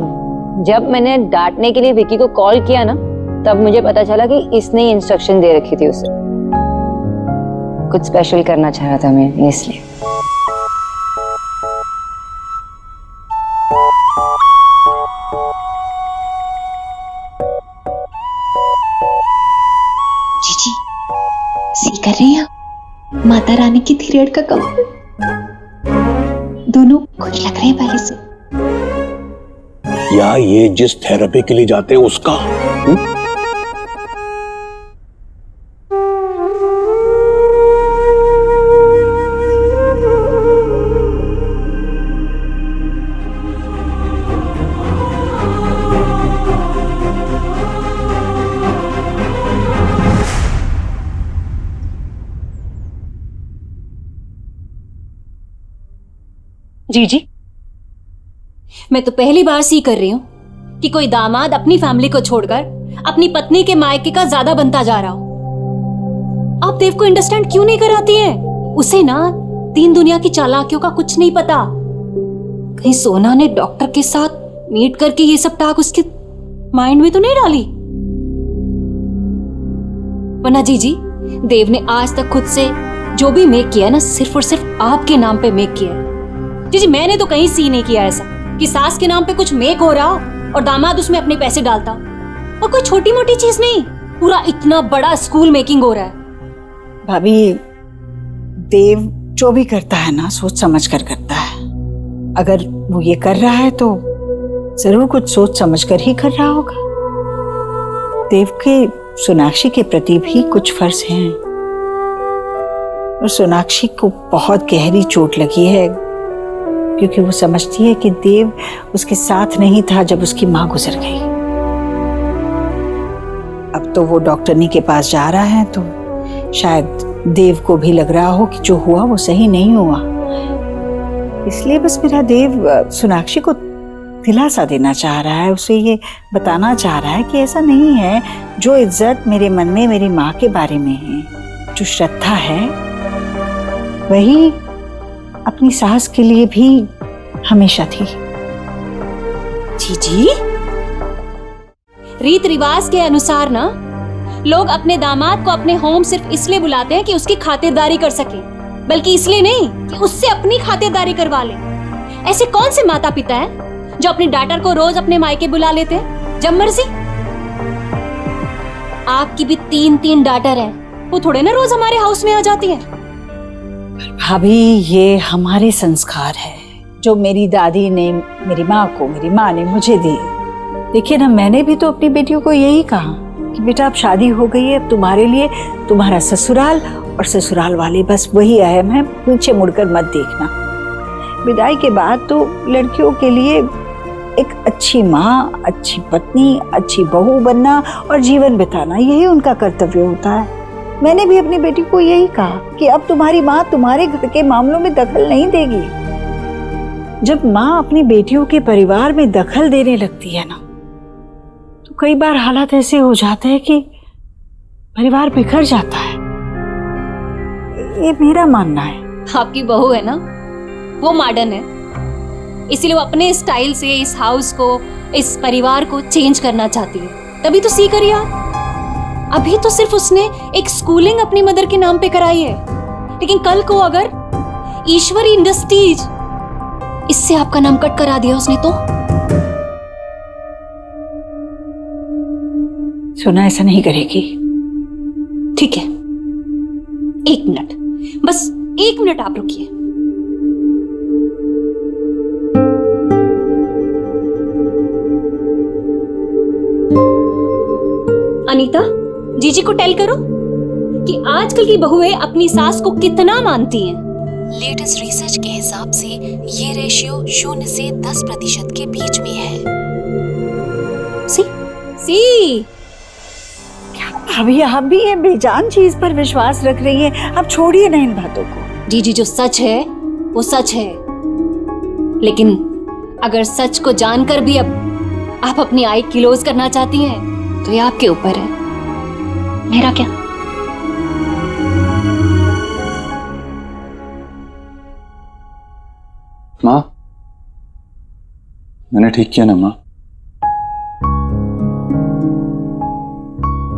जब मैंने डांटने के लिए विकी को कॉल किया ना, तब मुझे पता चला कि इसने ही इंस्ट्रक्शन दे रखी थी उसे। कुछ स्पेशल करना चाह रहा था मैं, इसलिए।
जीजी, सी कर रही हैं माता रानी की पीरियड का कमाल। दोनों खुश लग रहे हैं पहले से।
या ये जिस थेरेपी के लिए जाते हैं उसका?
जी, मैं तो पहली बार सी कर रही हूँ कि कोई दामाद अपनी फैमिली को छोड़कर अपनी पत्नी के मायके का ज्यादा बनता जा रहा हो। आप देव को अंडरस्टैंड क्यों नहीं कराती हैं? उसे ना तीन दुनिया की चालाकियों का कुछ नहीं पता। कहीं सोना ने डॉक्टर के साथ मीट करके ये सब टाक उसके माइंड में तो नहीं डाली? वरना जी, देव ने आज तक खुद से जो भी मेक किया ना, सिर्फ और सिर्फ आपके नाम पे मेक किया है। जी, मैंने तो कहीं सी नहीं किया ऐसा कि सास के नाम पे कुछ मेक हो रहा हो और दामाद उसमें अपने पैसे डालता हो। और कोई छोटी मोटी चीज नहीं, पूरा इतना बड़ा स्कूल मेकिंग हो रहा है।
भाभी, देव जो भी करता है ना सोच समझ कर करता है। अगर वो ये कर रहा है तो जरूर कुछ सोच समझ कर ही कर रहा होगा। देव के सोनाक्षी के प्रति भी कुछ फर्ज हैं और सोनाक्षी को बहुत गहरी चोट लगी है क्योंकि वो समझती है कि देव उसके साथ नहीं था जब उसकी माँ गुजर गई। अब तो वो डॉक्टरनी के पास जा रहा है तो शायद देव को भी लग रहा हो कि जो हुआ वो सही नहीं हुआ। इसलिए बस मेरा देव सोनाक्षी को दिलासा देना चाह रहा है, उसे ये बताना चाह रहा है कि ऐसा नहीं है। जो इज्जत मेरे मन में मेरी माँ के बारे में है, जो श्रद्धा है, वही अपनी सास के लिए भी हमेशा थी।
जी, रीत रिवाज के अनुसार ना लोग अपने दामाद को अपने होम सिर्फ इसलिए बुलाते हैं कि उसकी खातिरदारी कर सके, बल्कि इसलिए नहीं कि उससे अपनी खातिरदारी करवा ले। ऐसे कौन से माता पिता हैं जो अपने डॉटर को रोज अपने मायके बुला लेते हैं जब मर्जी? आपकी भी 3 डॉटर हैं, वो थोड़े ना रोज हमारे हाउस में आ जाती हैं।
भाभी, ये हमारे संस्कार है जो मेरी दादी ने मेरी माँ को, मेरी माँ ने मुझे दिए। देखिए ना, मैंने भी तो अपनी बेटियों को यही कहा कि बेटा अब शादी हो गई है, अब तुम्हारे लिए तुम्हारा ससुराल और ससुराल वाले बस वही अहम है, पीछे मुड़कर मत देखना। विदाई के बाद तो लड़कियों के लिए एक अच्छी माँ, अच्छी पत्नी, अच्छी बहू बनना और जीवन बिताना, यही उनका कर्तव्य होता है। मैंने भी अपनी बेटी को यही कहा कि अब तुम्हारी माँ तुम्हारे घर के मामलों में दखल नहीं देगी। जब माँ अपनी बेटियों के परिवार में दखल देने लगती है ना, तो कई बार हालात ऐसे हो जाते हैं कि परिवार बिखर जाता है। ये मेरा मानना है।
आपकी बहू है ना, वो मॉडर्न है, इसीलिए वो अपने स्टाइल से इस हाउस को, इस परिवार को चेंज करना चाहती है। तभी तो सी करिए आप। अभी तो सिर्फ उसने एक स्कूलिंग अपनी मदर के नाम पे कराई है, लेकिन कल को अगर ईश्वरी इंडस्ट्रीज इससे आपका नाम कट करा दिया उसने तो?
सोना ऐसा नहीं करेगी।
ठीक है, 1 मिनट, बस 1 मिनट आप रुकिए। अनीता, जीजी को टेल करो कि आजकल की बहुएं अपनी सास को कितना मानती हैं।
लेटेस्ट रिसर्च के हिसाब से ये रेशियो 0 से 10% के बीच में है।
सी
भाभी, आप भी ये बेजान चीज पर विश्वास रख रही हैं। अब छोड़िए ना इन बातों को।
जीजी, जो सच है वो सच है, लेकिन अगर सच को जानकर भी अब आप अपनी आई क्लोज करना चाहती हैं तो ये आपके ऊपर है, मेरा क्या।
माँ, मैंने ठीक किया ना माँ?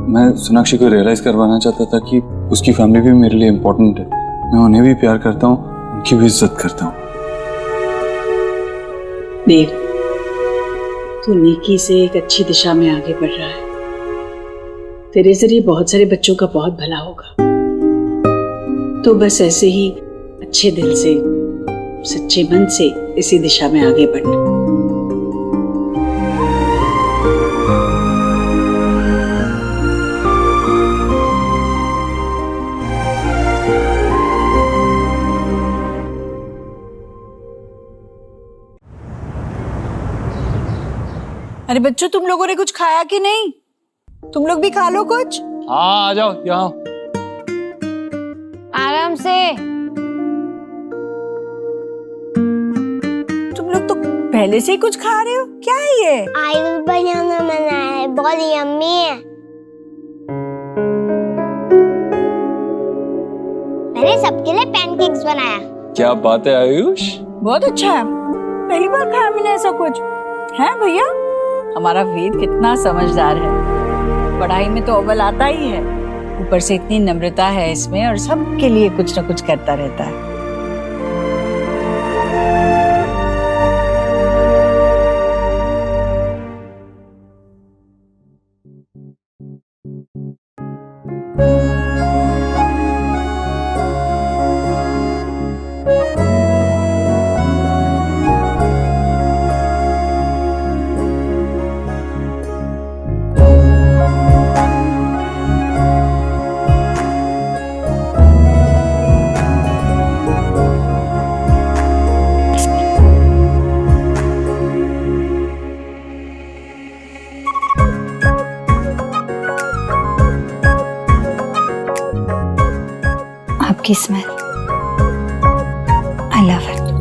मैं सोनाक्षी को रियलाइज करवाना चाहता था कि उसकी फैमिली भी मेरे लिए इम्पोर्टेंट है। मैं उन्हें भी प्यार करता हूँ, उनकी भी इज्जत करता हूँ।
देव, तू नेकी से एक अच्छी दिशा में आगे बढ़ रहा है। तेरे जरिए बहुत सारे बच्चों का बहुत भला होगा। तो बस ऐसे ही अच्छे दिल से, सच्चे मन से इसी दिशा में आगे बढ़ना। अरे बच्चों, तुम लोगों ने कुछ खाया कि नहीं? तुम लोग भी खा लो कुछ।
हाँ आ जाओ यहाँ।
आराम से।
तुम लोग तो पहले से ही कुछ खा रहे हो, क्या है ये?
आलू बनाना मना है, बहुत यम्मी है। मैंने सबके लिए पैनकेक्स बनाया।
क्या बात है आयुष।
बहुत अच्छा है, पहली बार खाया मैंने ऐसा कुछ। है भैया, हमारा वेद कितना समझदार है, पढ़ाई में तो अव्वल आता ही है, ऊपर से इतनी नम्रता है इसमें और सबके लिए कुछ ना कुछ करता रहता है।
आपकी स्मेल, आई लव इट।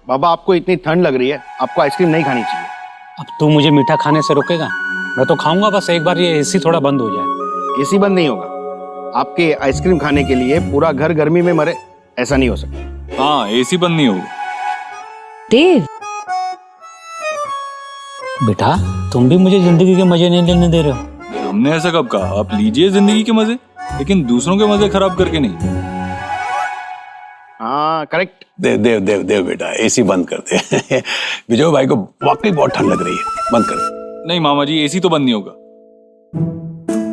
बाबा, आपको इतनी ठंड लग रही है, आपको आइसक्रीम नहीं खानी चाहिए।
अब तू मुझे मीठा खाने से रोकेगा? मैं तो खाऊंगा, बस एक बार ये एसी थोड़ा बंद हो जाए।
एसी बंद नहीं होगा। आपके आइसक्रीम खाने के लिए पूरा घर गर्मी में मरे, ऐसा नहीं हो सकता।
हाँ, एसी बंद नहीं होगा।
देव,
बेटा तुम भी मुझे जिंदगी के मजे नहीं लेने दे रहे हो।
हमने ऐसा कब कहा? आप लीजिए जिंदगी के मजे, लेकिन दूसरों के मजे खराब करके नहीं।
हाँ करेक्ट।
देव देव देव देव बेटा, एसी बंद कर दे। विजय भाई को वाकई बहुत ठंड लग रही है, बंद कर दे।
नहीं मामा जी, एसी तो बंद नहीं होगा।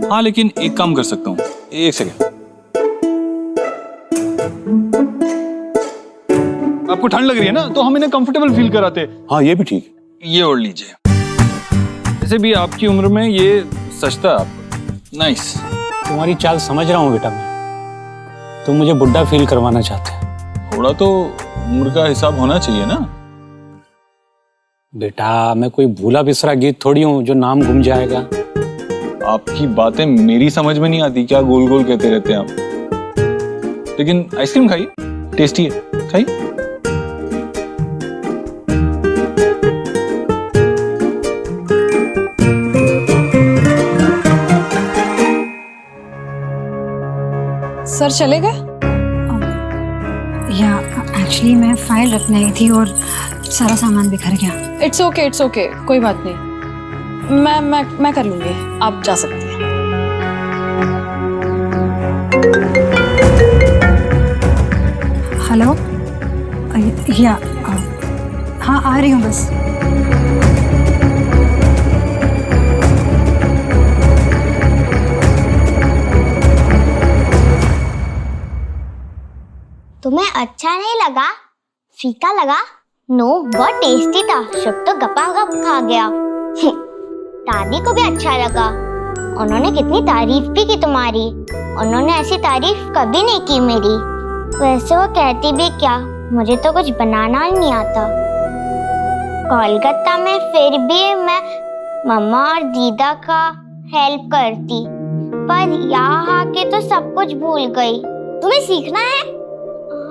हाँ लेकिन एक काम कर सकता हूँ, एक सेकेंड। आपको ठंड लग रही है ना, तो हम इन्हें कंफर्टेबल फील कराते।
हाँ ये भी ठीक है।
ये ओढ़ लीजिए। वैसे भी आपकी उम्र में ये सस्ता है आपको। नाइस।
तुम्हारी चाल समझ रहा हूँ बेटा मैं, तुम मुझे बुढ़ा फील करवाना चाहते हो।
थोड़ा तो उम्र का हिसाब होना चाहिए ना।
बेटा मैं कोई भूला बिसरा गीत थोड़ी हूँ जो नाम घूम जाएगा।
आपकी बातें मेरी समझ में नहीं आती, क्या गोल गोल कहते रहते हैं आप। लेकिन आइसक्रीम खाइए, टेस्टी है, खाइए।
सर चले गए?
या एक्चुअली मैं फाइल रखने आई थी और सारा सामान बिखर गया।
इट्स ओके, कोई बात नहीं, मैं कर लूंगी, आप जा सकती हैं।
हेलो, या हाँ आ रही हूँ बस।
तुम्हें अच्छा नहीं लगा? फीका लगा? नो, बहुत टेस्टी था। शुभ तो गपागप खा गया। दादी को भी अच्छा लगा, उन्होंने कितनी तारीफ भी की तुम्हारी। उन्होंने ऐसी तारीफ कभी नहीं की मेरी। वैसे वो कहती भी क्या, मुझे तो कुछ बनाना ही नहीं आता। कोलकाता में फिर भी मैं मम्मा और दीदा का हेल्प करती, पर यहाँ आके तो सब कुछ भूल गई। तुम्हें सीखना है?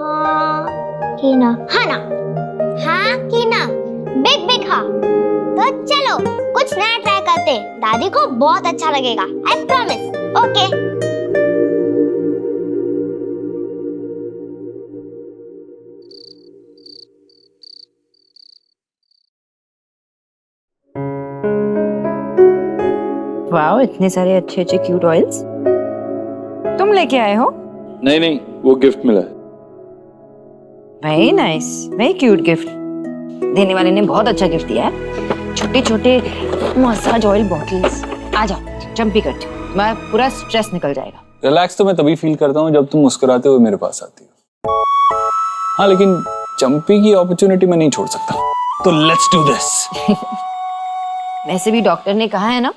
हाँ की ना, हाँ ना, हाँ की ना, बिग बिग हाँ। तो चलो कुछ नया ट्राई करते, दादी को बहुत अच्छा लगेगा, आई प्रॉमिस। ओके।
वाओ, इतने सारे अच्छे अच्छे क्यूट ऑयल्स तुम लेके आए हो?
नहीं, वो गिफ्ट मिला है।
Very nice, very cute gift. देने वाले ने बहुत अच्छा गिफ्ट दिया है। छोटे छोटे मसाज ऑयल बॉटल्स। आ जाओ, चंपी कट, तुम्हारा पूरा स्ट्रेस निकल जाएगा।
रिलैक्स तो मैं तभी फील करता हूँ जब तुम मुस्कुराते हुए मेरे पास आती हो। हाँ लेकिन चंपी की अपॉर्चुनिटी मैं नहीं छोड़ सकता, तो लेट्स डू दिस।
वैसे भी डॉक्टर ने कहा है ना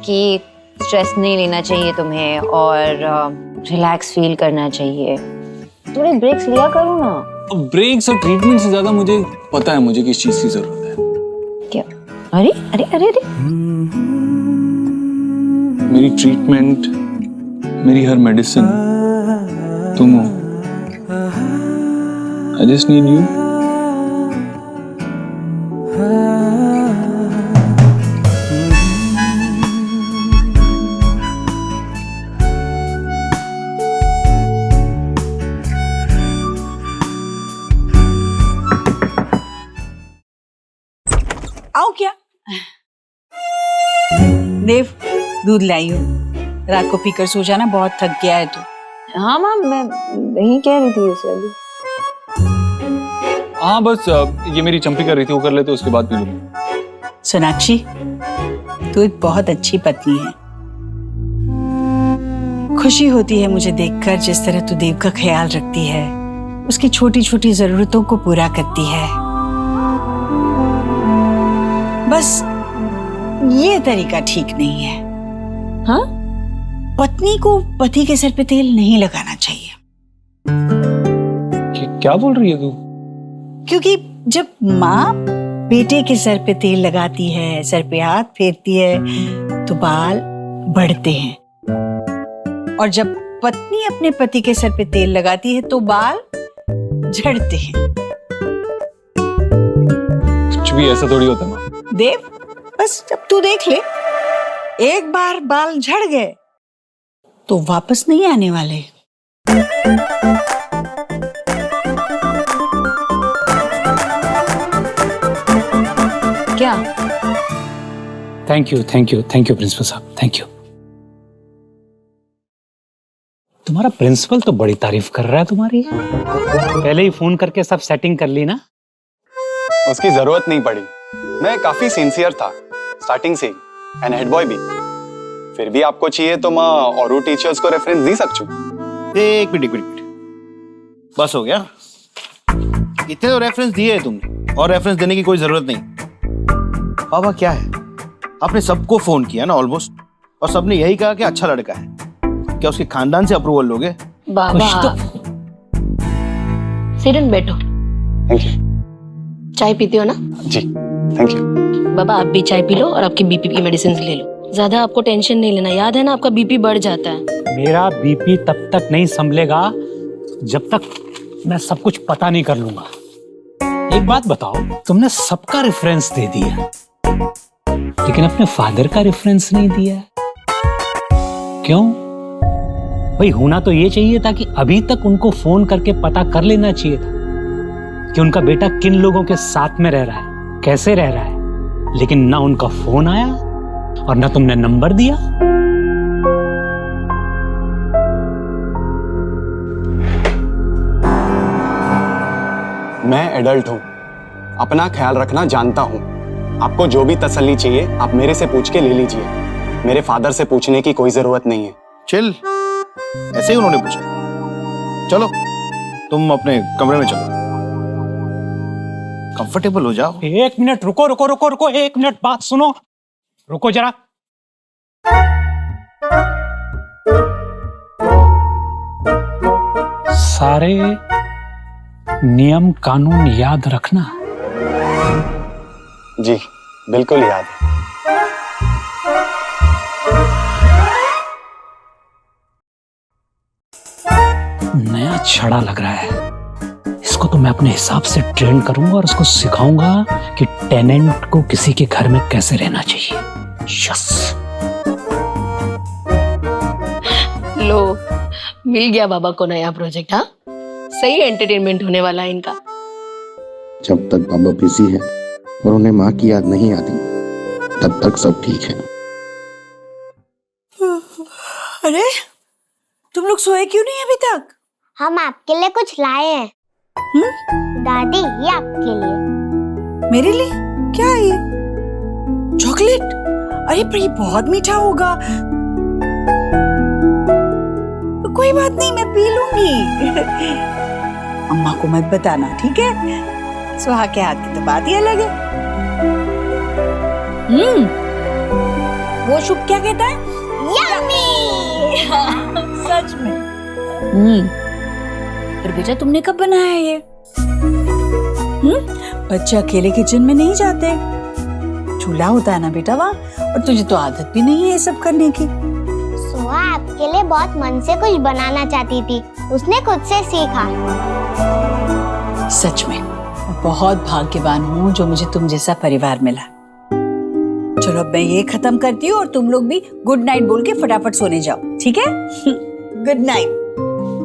कि स्ट्रेस नहीं लेना चाहिए तुम्हें और रिलैक्स फील करना चाहिए। थोड़े ब्रेक्स लिया करो ना।
ब्रेक्स और ट्रीटमेंट से ज्यादा मुझे पता है मुझे किस चीज की जरूरत है।
क्या? अरे अरे अरे अरे
मेरी ट्रीटमेंट, मेरी हर मेडिसिन तुम हो। I just need you.
आओ क्या? देव, दूध लाई हूँ। रात को पीकर सो जाना, बहुत थक गया है तू।
हाँ माँ, मैं यही कह रही थी उसे अभी।
हाँ बस ये मेरी चंपी कर रही थी, वो कर लेते उसके बाद पी लूंगी।
सोनाक्षी, तू एक बहुत अच्छी पत्नी है। खुशी होती है मुझे देखकर जिस तरह तू देव का ख्याल रखती है, उसकी छोटी छोटी जरूरतों को पूरा करती है। बस ये तरीका ठीक नहीं है। हाँ, पत्नी को पति के सर पे तेल नहीं लगाना चाहिए।
क्या बोल रही है तू?
क्योंकि जब माँ बेटे के सर पे तेल लगाती है, सर पे हाथ फेरती है, तो बाल बढ़ते हैं। और जब पत्नी अपने पति के सर पे तेल लगाती है तो बाल झड़ते हैं।
कुछ भी ऐसा थोड़ी होता है।
देव, बस अब तू देख ले, एक बार बाल झड़ गए तो वापस नहीं आने वाले।
क्या?
थैंक यू प्रिंसिपल साहब, थैंक यू। तुम्हारा प्रिंसिपल तो बड़ी तारीफ कर रहा है तुम्हारी। पहले ही फोन करके सब सेटिंग कर ली ना?
उसकी जरूरत नहीं पड़ी, मैं काफी सिंसियर था स्टार्टिंग से एंड हेड बॉय भी। फिर भी आपको चाहिए तो मैं और टीचर्स को रेफरेंस दे सकूं।
एक मिनट, बस हो गया। इतने तो रेफरेंस दिए है तुमने, और रेफरेंस देने की कोई जरूरत नहीं। बाबा क्या है, आपने सबको फोन किया ना ऑलमोस्ट, और सबने यही कहा कि अच्छा लड़का है। क्या उसके खानदान से अप्रूवल लोगे?
बाबा सिरन बैठो।
Thank you.
चाय पीते हो ना?
जी थैंक यू।
बाबा आप भी चाय पी लो और आपकी बीपी की मेडिसिन ले लो। ज्यादा आपको टेंशन नहीं लेना, याद है ना आपका बीपी बढ़ जाता है।
मेरा बीपी तब तक नहीं संभलेगा जब तक मैं सब कुछ पता नहीं कर लूंगा। एक बात बताओ, तुमने सबका रेफरेंस दे दिया लेकिन अपने फादर का रेफरेंस नहीं दिया, क्यों? भाई होना तो ये चाहिए था कि अभी तक उनको फोन करके पता कर लेना चाहिए था कि उनका बेटा किन लोगों के साथ में रह रहा है, कैसे रह रहा है। लेकिन ना उनका फोन आया और ना तुमने नंबर दिया।
मैं एडल्ट हूं, अपना ख्याल रखना जानता हूं। आपको जो भी तसल्ली चाहिए आप मेरे से पूछ के ले लीजिए। मेरे फादर से पूछने की कोई जरूरत नहीं है।
चिल, ऐसे ही उन्होंने पूछा। चलो तुम अपने कमरे में चलो, कंफर्टेबल हो जाओ।
एक मिनट रुको रुको रुको रुको, एक मिनट बात सुनो, रुको जरा। सारे नियम कानून याद रखना।
जी बिल्कुल याद है।
नया छड़ा लग रहा है, इसको तो मैं अपने हिसाब से ट्रेन करूंगा और उसको सिखाऊंगा कि टेनेंट को किसी के घर में कैसे रहना चाहिए। यस।
लो, मिल गया बाबा को नया प्रोजेक्ट। हाँ, सही एंटरटेनमेंट होने वाला है इनका।
जब तक बाबा बिजी है और उन्हें माँ की याद नहीं आती तब तक सब ठीक है।
अरे तुम लोग सोए क्यों नहीं अभी तक?
हम आपके लिए कुछ लाए हैं। दादी, ये आपके लिए।
मेरे लिए? क्या है ये? चॉकलेट? अरे पर ये बहुत मीठा होगा। कोई बात नहीं, मैं पी लूंगी। अम्मा को मत बताना, ठीक है? सुहा के हाथ की तो बात ही अलग है। वो शुभ क्या कहता है?
यम्मी।
सच में? पर बेटा तुमने कब बनाया ये? बच्चे अकेले किचन में नहीं जाते, चूल्हा होता है ना बेटा वहाँ, और तुझे तो आदत भी नहीं है ये सब करने की।
सुहा आपके लिए बहुत मन से कुछ बनाना चाहती थी, उसने खुद से सीखा।
सच में मैं बहुत भाग्यवान हूँ जो मुझे तुम जैसा परिवार मिला। चलो अब मैं ये खत्म करती हूँ और तुम लोग भी गुड नाइट बोल के फटाफट सोने जाओ, ठीक है? Good night.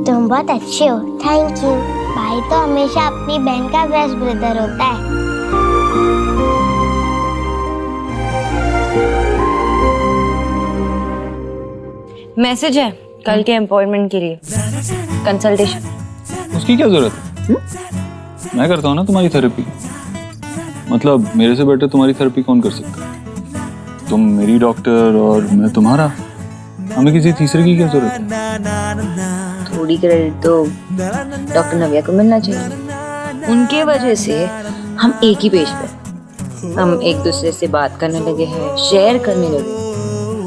तुम बहुत अच्छे हो, थैंक यू। भाई तो हमेशा अपनी बहन का बेस्ट ब्रदर होता है।
मैसेज है कल के अपॉइंटमेंट के लिए, कंसल्टेशन।
उसकी क्या जरूरत है? मैं करता हूँ ना तुम्हारी थेरेपी। मतलब मेरे से बेटर तुम्हारी थेरेपी कौन कर सकता है? तुम मेरी डॉक्टर और मैं तुम्हारा, हमें किसी तीसरे की क्या जरूरत है?
थोड़ी क्रेडिट तो डॉक्टर नव्या को मिलना चाहिए। उनके वजह से हम एक ही पेज पे, हम एक दूसरे से बात करने लगे हैं, शेयर करने लगे।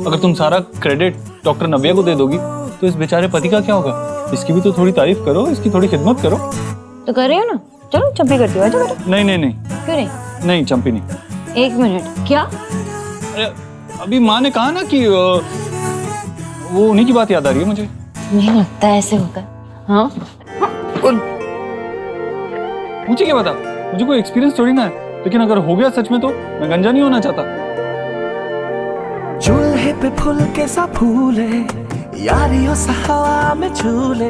अगर तुम सारा क्रेडिट डॉक्टर नव्या को दे दोगी तो इस बेचारे पति का क्या होगा? इसकी भी तो थोड़ी तारीफ करो, इसकी थोड़ी खिदमत करो।
तो कर रही हो ना, चलो चंपी करती हो।
नहीं नहीं नहीं,
क्यों नहीं?
नहीं चंपी नहीं।
एक मिनट, क्या?
अरे अभी माँ ने कहा ना कि वो उन्हीं की बात याद आ रही है मुझे।
नहीं लगता ऐसे होगा। हाँ
मुझे क्या पता, मुझे कोई एक्सपीरियंस थोड़ी ना है, लेकिन अगर हो गया सच में तो मैं गंजा नहीं होना चाहता।
चूल्हे पे फूल के सा फूले, यारियों सा हवा में झूले,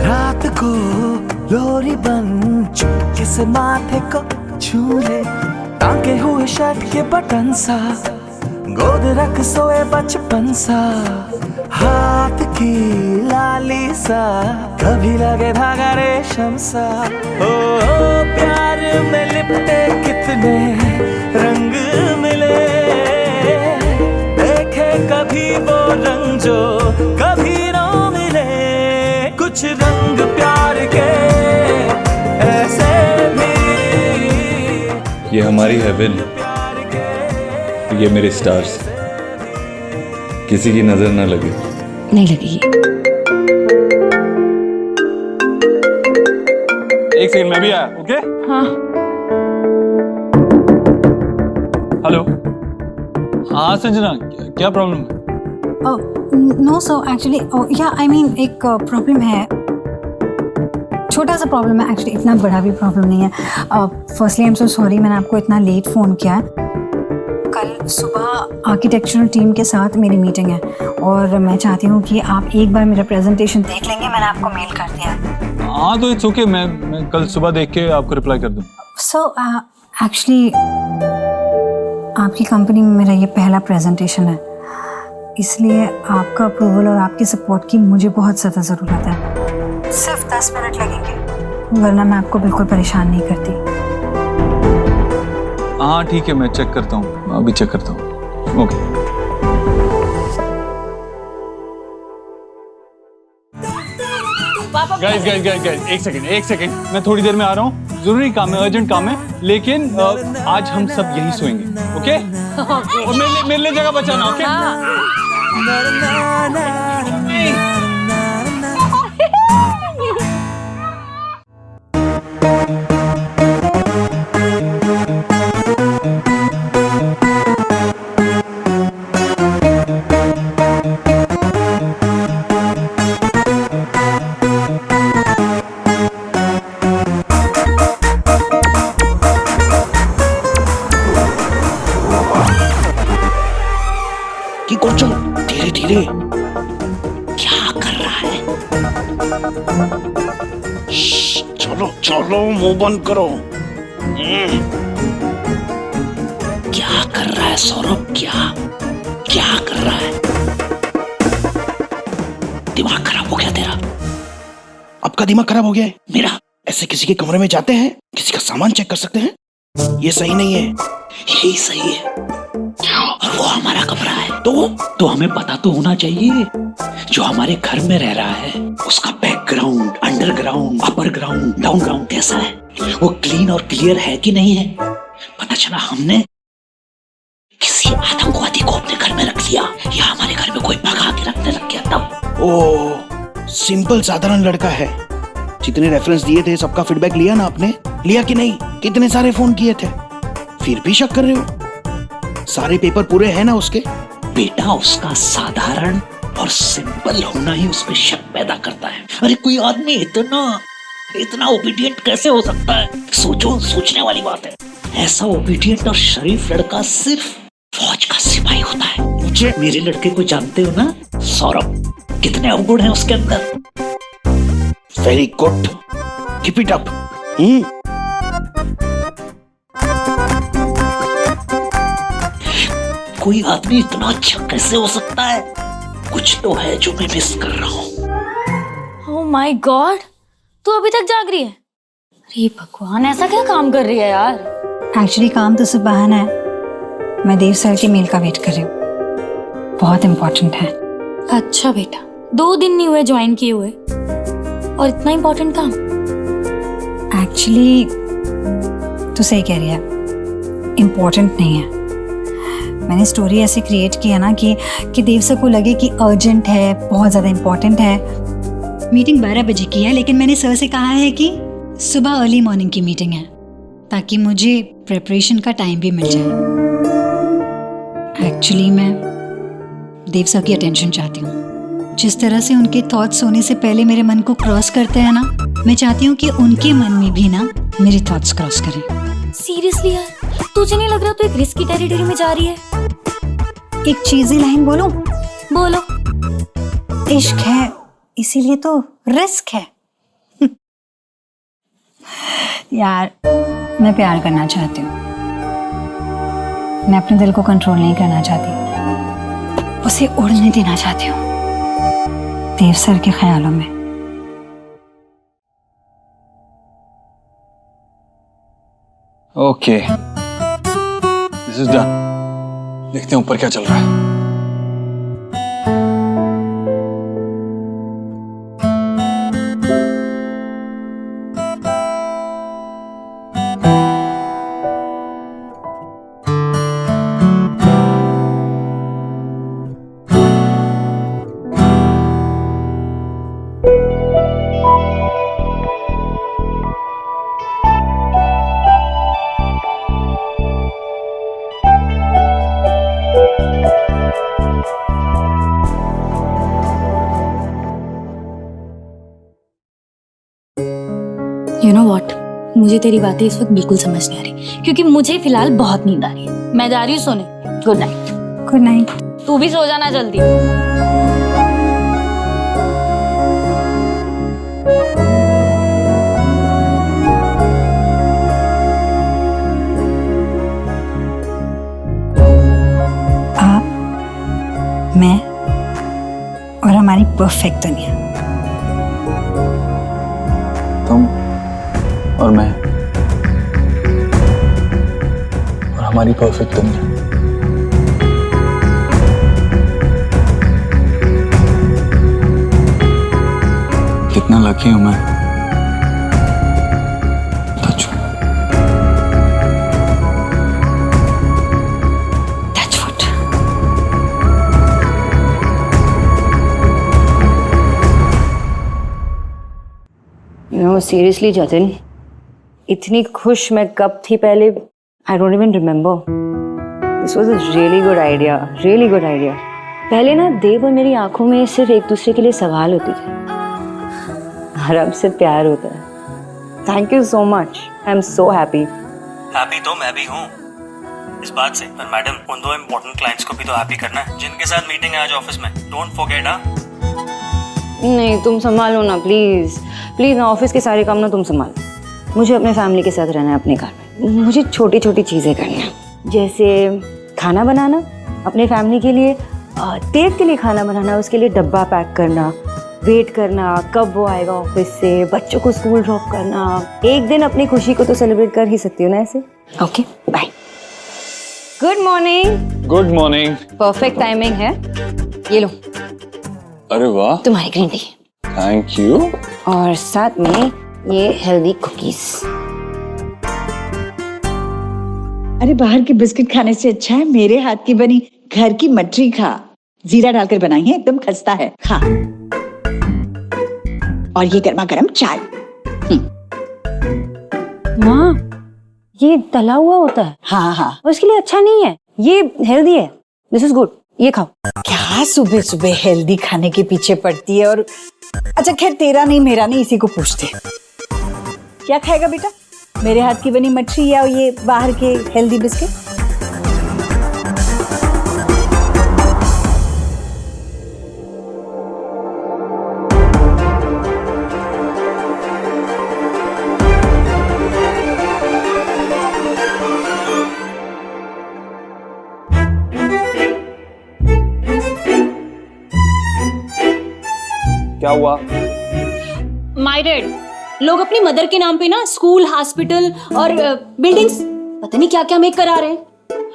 रात को लोरी बन चुपके से माथे को छूले, टांगे हुए शर्ट के बटन सा, गोद रख सोए बचपन सा, हाथ की लाली सा, कभी लगे धागा रेशम सा। ओ प्यार में लिपटे कितने रंग मिले, देखे कभी वो रंग जो कभी ना मिले, कुछ रंग प्यार के ऐसे भी।
ये हमारी हेवन, ये मेरे स्टार्स, किसी की नजर ना लगे।
नहीं लगेगी।
एक सेकंड, मैं भी आया। ओके?
हाँ।
हेलो। हाँ संजना, क्या प्रॉब्लम है?
नो सो एक्चुअली या आई मीन एक प्रॉब्लम है, छोटा सा प्रॉब्लम है एक्चुअली, इतना बड़ा भी प्रॉब्लम नहीं है। Firstly I am so sorry मैंने आपको इतना लेट फ़ोन किया। कल सुबह आर्किटेक्चरल टीम के साथ मेरी मीटिंग है और मैं चाहती हूँ कि आप एक बार मेरा प्रेजेंटेशन देख लेंगे। मैंने आपको मेल कर दिया।
हाँ तो इट्स ओके, मैं कल सुबह देख के आपको रिप्लाई कर दूँ।
सो एक्चुअली आपकी कंपनी में मेरा ये पहला प्रेजेंटेशन है, इसलिए आपका अप्रूवल और आपकी सपोर्ट की मुझे बहुत ज़्यादा ज़रूरत है। सिर्फ 10 मिनट लगेंगे, वरना मैं आपको बिल्कुल परेशान नहीं करती।
हाँ ठीक है, मैं चेक करता हूँ, अभी चेक करता हूँ। ओके। गाइस एक सेकंड, मैं थोड़ी देर में आ रहा हूँ, जरूरी काम है, अर्जेंट काम है, लेकिन आज हम सब यहीं सोएंगे। ओके? और मेरे लिए जगह बचाना। ओके?
धीरे धीरे क्या कर रहा है? चलो चलो, मुंह बंद करो। क्या कर रहा है सौरभ? क्या कर रहा है? दिमाग खराब हो गया तेरा? आपका दिमाग खराब हो गया है? मेरा? ऐसे किसी के कमरे में जाते हैं, किसी का सामान चेक कर सकते हैं? ये सही नहीं है। यही सही है। और वो हमारा कमरा है, तो हमें पता तो होना चाहिए जो हमारे घर में रह रहा है उसका background, underground, upper ground, down ground कैसा है, वो क्लीन और क्लियर है कि नहीं है। पता चला हमने किसी आतंकवादी को अपने अपने घर में रख लिया या हमारे घर में कोई भगा के रखने लग गया तब? ओ, सिंपल साधारण लड़का है। जितने रेफरेंस दिए थे सबका फीडबैक लिया ना आपने? लिया कि नहीं? कितने सारे फोन किए थे, फिर भी शक कर रहे हो? सारे पेपर पूरे हैं ना उसके? बेटा, उसका साधारण और सिंपल होना ही उसमें शक पैदा करता है। अरे कोई आदमी इतना ओबीडियंट कैसे हो सकता है? सोचो, सोचने वाली बात है। ऐसा ओबीडियंट और शरीफ लड़का सिर्फ फौज का सिपाही होता है। मुझे, मेरे लड़के को जानते हो ना, सौरभ, कितने अवगुण हैं उसके अंदर। Very good, keep it up. कोई आदमी इतना अच्छा कैसे हो सकता है? कुछ तो है जो मैं मिस कर रहा हूँ।
ओह माय गॉड, तू अभी तक जाग रही है? अरे भगवान, ऐसा क्या काम कर रही है यार?
एक्चुअली काम तो सिर्फ बहाना है। मैं देव सर के मेल का वेट कर रही हूँ, बहुत इम्पोर्टेंट है।
अच्छा बेटा, 2 दिन नहीं हुए ज्वाइन किए हुए और इतना इम्पोर्टेंट काम?
एक्चुअली तू सही कह रही है, इम्पोर्टेंट नहीं है। मैंने स्टोरी ऐसे क्रिएट किया ना कि देव सर को लगे कि अर्जेंट है, बहुत ज़्यादा इम्पोर्टेंट है। मीटिंग 12 बजे की है, लेकिन मैंने सर से कहा है कि सुबह अर्ली मॉर्निंग की मीटिंग है, ताकि मुझे प्रिपरेशन का टाइम भी मिल जाए। एक्चुअली मैं देव सर की अटेंशन चाहती हूँ। जिस तरह से उनके थॉट्स होने से पहले मेरे मन को क्रॉस करते हैं ना, मैं चाहती हूँ कि उनके मन में भी ना मेरे थॉट्स क्रॉस करें।
सीरियसली यार, तुझे नहीं लग रहा तू एक रिस्की टेरिटरी में जा रही है?
एक चीज़ी लाइन बोलो?
बोलो।
इश्क है इसीलिए तो रिस्क है। यार, मैं प्यार करना चाहती हूँ, मैं अपने दिल को कंट्रोल नहीं करना चाहती, उसे उड़ने देना चाहती हूँ देव सर के ख्यालों में।
Okay, this is done. देखते हैं ऊपर क्या चल रहा है।
You know what? मुझे तेरी बातें इस वक्त बिल्कुल समझ नहीं आ रही, क्योंकि मुझे फिलहाल बहुत नींद आ रही है। मैं जा रही हूँ सोने। Good night.
Good night.
तू भी सो जाना जल्दी।
आप, मैं और हमारी परफेक्ट दुनिया।
तुम और मैं और हमारी परफेक्ट दुनिया। कितना लकी हूं मैं।
नो सीरियसली जतिन, इतनी खुश मैं कब थी पहले, I don't even remember. This was a really good idea, really good idea. पहले ना देव और मेरी आंखों में सिर्फ एक दूसरे के लिए सवाल होती थी, और अब सिर्फ प्यार होता है। Thank you so much, I am so happy.
Happy तो मैं भी हूँ इस बात से, पर मैडम उन 2 इम्पोर्टेंट क्लाइंट्स को भी तो हैप्पी करना है जिनके साथ मीटिंग है आज ऑफिस में। Don't forget.
नहीं, तुम संभालो ना प्लीज प्लीज ना, ऑफिस के सारे काम ना तुम संभालो। मुझे अपने फैमिली के साथ रहना है अपने घर में। मुझे छोटी छोटी चीज़ें करनी है, जैसे खाना बनाना अपने फैमिली के लिए, देव के लिए खाना बनाना, उसके लिए डब्बा पैक करना, वेट करना कब वो आएगा ऑफिस से, बच्चों को स्कूल ड्रॉप करना। एक दिन अपनी खुशी को तो सेलिब्रेट कर ही सकती हो ना ऐसे। Okay bye. Good morning.
Good morning.
Perfect timing है, ये लो।
अरे वाह,
तुम्हारी ग्रीन टी।
Thank you.
और साथ में ये हेल्दी कुकीज।
अरे बाहर के बिस्किट खाने से अच्छा है मेरे हाथ की बनी घर की मटरी खा, जीरा डालकर बनाई है, एकदम खस्ता है, खा। और ये गर्मा गर्म चाय।
माँ, ये तला हुआ होता है।
हाँ हाँ,
उसके लिए अच्छा नहीं है, ये हेल्दी है। दिस इज गुड, ये खाओ।
क्या सुबह सुबह हेल्दी खाने के पीछे पड़ती है? और अच्छा खैर, तेरा नहीं मेरा नहीं, इसी को पूछते। क्या खाएगा बेटा, मेरे हाथ की बनी मछली या ये बाहर के हेल्दी बिस्किट?
क्या हुआ?
माय डैड, लोग अपनी मदर के नाम पे ना स्कूल, हॉस्पिटल और बिल्डिंग्स पता नहीं क्या क्या मेक करा रहे हैं।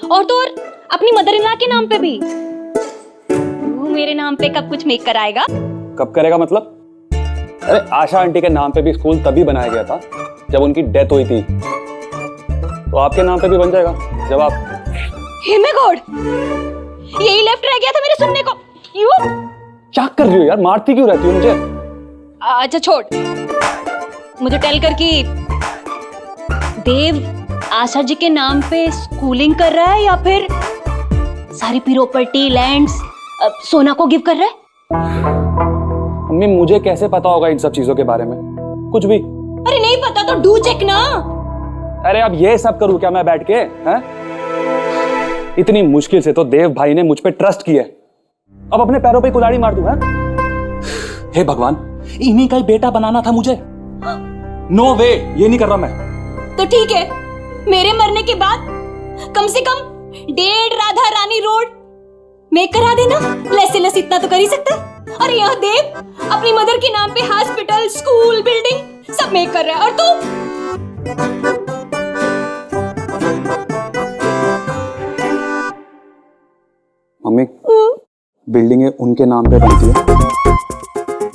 और तो और अपनी मदर इन लॉ के नाम पे भी। तू मेरे नाम पे कब कुछ मेक कराएगा?
कब करेगा मतलब? अरे आशा आंटी के नाम पे भी स्कूल तभी बनाया गया था जब उनकी डेथ हुई थी, तो आपके नाम पे भी बन जाएगा जब आप।
हे माय गॉड, यही लेफ्ट रह गया था मेरे सुनने को। यू
क्या कर रही हो यार, मारती क्यों रहती हो मुझे?
अच्छा छोड़, मुझे टेल कर कि देव आशा जी के नाम पे स्कूलिंग कर रहा है या फिर सारी प्रॉपर्टी, लैंड्स सोना को गिव कर रहा है?
मम्मी मुझे कैसे पता होगा इन सब चीजों के बारे में? कुछ भी।
अरे नहीं पता तो डू चेक ना।
अरे अब ये सब करूं क्या मैं बैठ के? हैं? इतनी मुश्किल से तो देव भाई ने मुझ पे ट्रस्ट किया, अब अपने पैरों पे कुल्हाड़ी मार दूं? हे भगवान, इन्हीं का ही बेटा बनाना था मुझे। नो वे, ये नहीं कर रहा मैं।
तो ठीक है, मेरे मरने के बाद कम से कम 1.5 राधा रानी रोड मेक करा देना। लेस से लेस इतना तो कर ही सकता है। और यह देव अपनी मदर के नाम पे हॉस्पिटल, स्कूल, बिल्डिंग सब मेक कर रहा है, और तू
मम्मी, बिल्डिंगें उनके नाम पे बनती है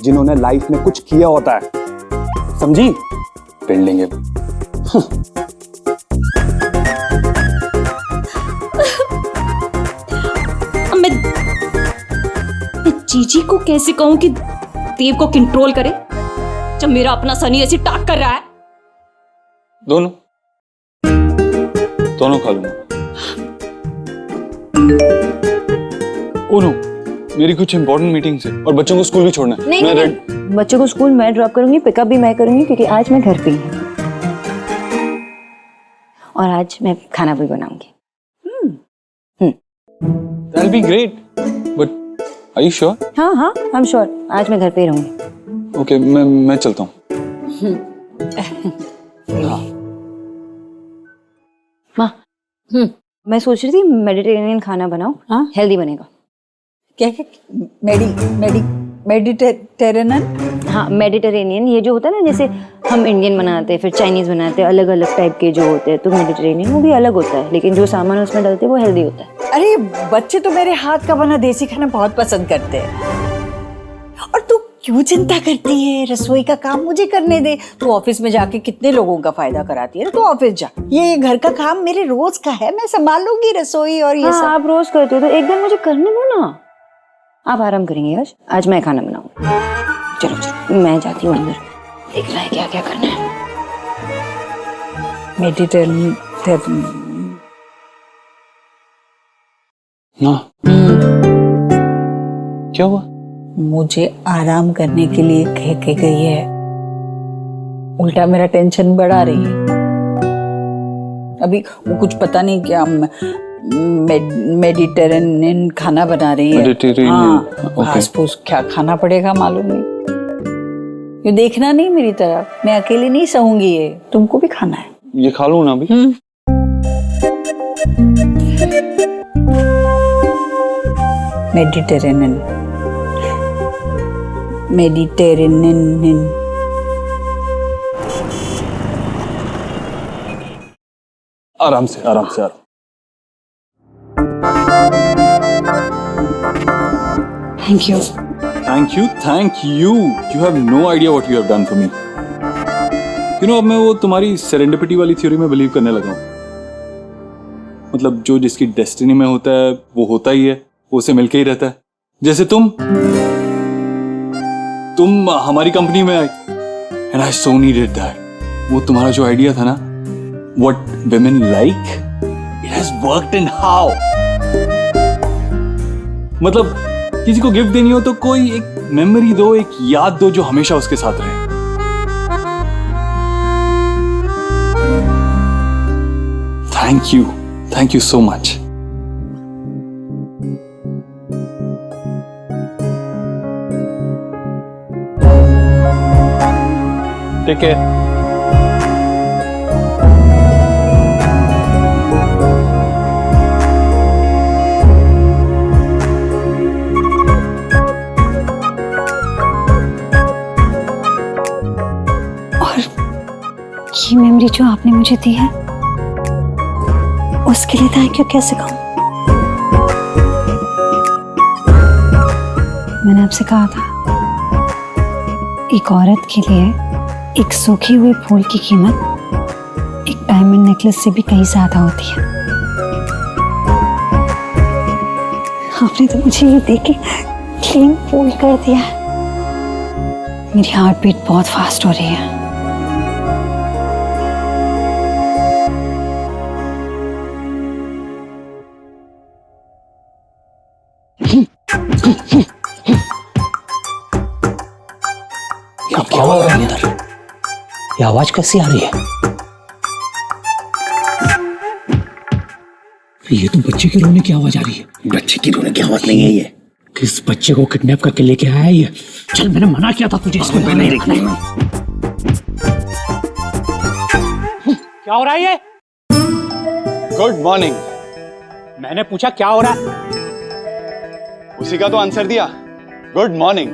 जिन्होंने लाइफ में कुछ किया होता है, समझी? बिल्डिंगें।
मैं जीजी को कैसे कहूं कि देव को कंट्रोल करे जब मेरा अपना सनी ऐसी टाक कर रहा है?
दोनों खा लूंगा। ओनो, मेरी कुछ इंपॉर्टेंट मीटिंग्स है और बच्चों को स्कूल भी छोड़ना है।
नहीं, बच्चों को स्कूल मैं ड्रॉप करूंगी, पिकअप भी मैं करूंगी, क्योंकि आज मैं घर पे ही हूँ और आज मैं खाना भी बनाऊंगी।
That'll be great. But are you sure?
हाँ हाँ, I'm sure. आज मैं घर पे ही रहूंगी।
Okay, मैं चलता हूँ।
माँ, मैं सोच रही थी मेडिटेरेनियन खाना बनाओ। हाँ, हेल्दी बनेगा।
क्या मेडिटेरेनियन?
हाँ, मेडिटेरेनियन, ये जो होता है ना, जैसे हम इंडियन बनाते हैं, फिर चाइनीज बनाते हैं, अलग अलग टाइप के जो होते हैं, तो मेडिटेरेनियन वो भी अलग होता है, लेकिन जो सामान उसमें डालते हैं वो हेल्दी होता है।
अरे बच्चे तो मेरे हाथ का बना देसी खाना बहुत पसंद करते हैं। और तू क्यों चिंता करती है? रसोई का काम मुझे करने दे। तू ऑफिस में जाके कितने लोगों का फायदा कराती है ना, तू ऑफिस जा। ये घर का काम मेरे रोज का है, मैं संभाल लूंगी रसोई और ये सब।
आप रोज करते हो तो एक दिन मुझे करने दो ना। आप आराम करेंगे आज मैं खाना बनाऊंगी। चलो चलो, मैं जाती हूँ अंदर, देखना है क्या क्या करना है।
मेडिटेरेनियन
ना, क्या हुआ?
मुझे आराम करने के लिए कह के गई है, उल्टा मेरा टेंशन बढ़ा रही है। अभी वो कुछ पता नहीं क्या मेडिटेरेनियन खाना बना रही है।
Mediterranean,
okay. क्या खाना पड़ेगा मालूम नहीं। ये देखना नहीं मेरी तरफ, मैं अकेली नहीं सहूंगी, ये तुमको भी खाना है।
ये खा लूं ना अभी?
मेडिटेरेनियन
आराम से आराम से आराम।
Thank you.
Thank you, thank you. You have no idea what you have done for me. You know, अब मैं वो तुम्हारी सेरेंडिपिटी वाली थ्योरी में बिलीव करने लगा हूं।
मतलब जो जिसकी डेस्टिनी में होता है वो होता ही है, वो उसे मिलके ही रहता है। जैसे तुम हमारी कंपनी में आई and I so needed that. वो तुम्हारा जो आइडिया था ना, what women like, it has worked in how। मतलब किसी को गिफ्ट देनी हो तो कोई एक मेमोरी दो, एक याद दो जो हमेशा उसके साथ रहे। Thank you so much. Take care.
ये मेमोरी जो आपने मुझे दी है उसके लिए थैंक यू कैसे कहूं? मैंने आपसे कहा था एक औरत के लिए एक सूखे हुए फूल की कीमत एक डायमंड नेकलेस से भी कहीं ज्यादा होती है। आपने तो मुझे ये देख के क्लीन फूल कर दिया। मेरी हार्ट बीट बहुत फास्ट हो रही है।
क्या हो रहा है इधर? ये आवाज कैसी आ रही है? ये तो बच्चे के रोने की आवाज आ रही है।
बच्चे की रोने की आवाज नहीं है ये।
किस बच्चे को किडनैप करके लेके आया है ये? चल, मैंने मना किया था तुझे इसको नहीं देखना। क्या हो रहा है ये?
Good morning.
मैंने पूछा क्या हो रहा है?
उसी का तो आंसर दिया, good morning.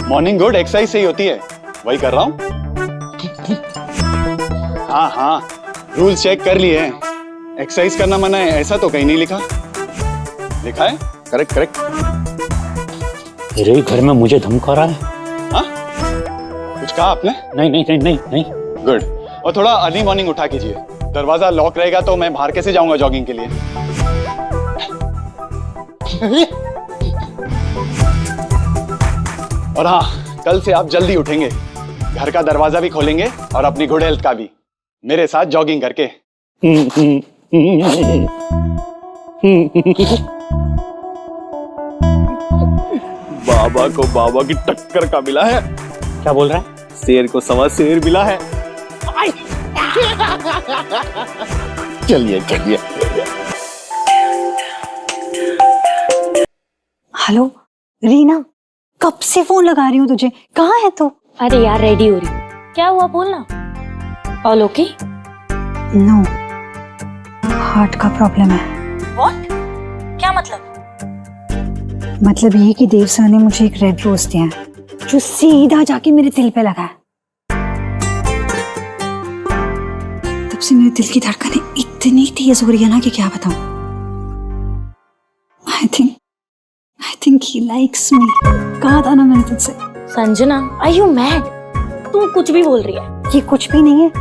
Morning good exercise से ही होती है, वही कर रहा हूं। हाँ, रूल्स चेक कर लिए हैं। एक्सरसाइज करना मना है ऐसा तो कहीं नहीं लिखा। लिखा है? करेक्ट।
तेरे घर में मुझे धमका रहा है?
हाँ? कुछ कहा आपने?
नहीं।
गुड। और थोड़ा अर्ली मॉर्निंग उठा कीजिए, दरवाजा लॉक रहेगा तो मैं बाहर कैसे जाऊंगा जॉगिंग के लिए। और हाँ, कल से आप जल्दी उठेंगे, घर का दरवाजा भी खोलेंगे और अपनी गुड हेल्थ का भी, मेरे साथ जॉगिंग करके। बाबा को बाबा की टक्कर का मिला है।
क्या बोल रहा है?
शेर को सवा शेर मिला है। चलिए।
हेलो रीना, कब से फोन लगा रही हूँ तुझे, कहाँ है तू?
अरे यार रेडी हो रही, क्या हुआ बोलना। All okay?
नो, हार्ट का प्रॉब्लम है।
व्हाट? क्या मतलब?
मतलब ये कि देव सर ने मुझे एक रेड रोज दिया है जो सीधा जाके मेरे दिल पे लगा है। तब से मेरे दिल की धड़कनें इतनी तेज हो रही है ना कि क्या बताऊं। I think he likes me. कहा था ना मैंने तुझसे।
Sanjana, are you mad? तू कुछ भी बोल रही है।
ये कुछ भी नहीं है,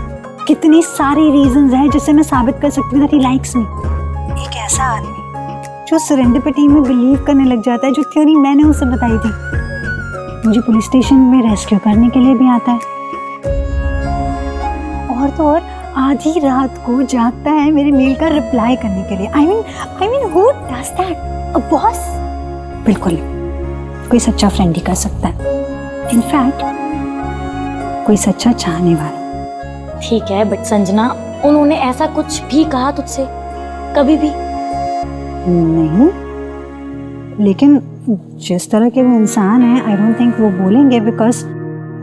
कितनी सारी रीजंस हैं जिससे मैं साबित कर सकती हूँ कि लाइक्स मी। एक ऐसा आदमी जो सेरेंडिपिटी में बिलीव करने लग जाता है, जो थ्योरी मैंने उसे बताई थी, मुझे पुलिस स्टेशन में रेस्क्यू करने के लिए भी आता है। और तो और आधी रात को जागता है मेरे मेल का रिप्लाई करने के लिए। I mean who does that? A boss? बिल्कुल कोई सच्चा फ्रेंड ही कर सकता है। इनफैक्ट कोई सच्चा चाहने वाला।
ठीक है, बट संजना, उन्होंने ऐसा कुछ भी कहा तुझसे कभी भी?
नहीं, लेकिन जिस तरह के वो इंसान है, आई डोंट थिंक वो बोलेंगे, बिकॉज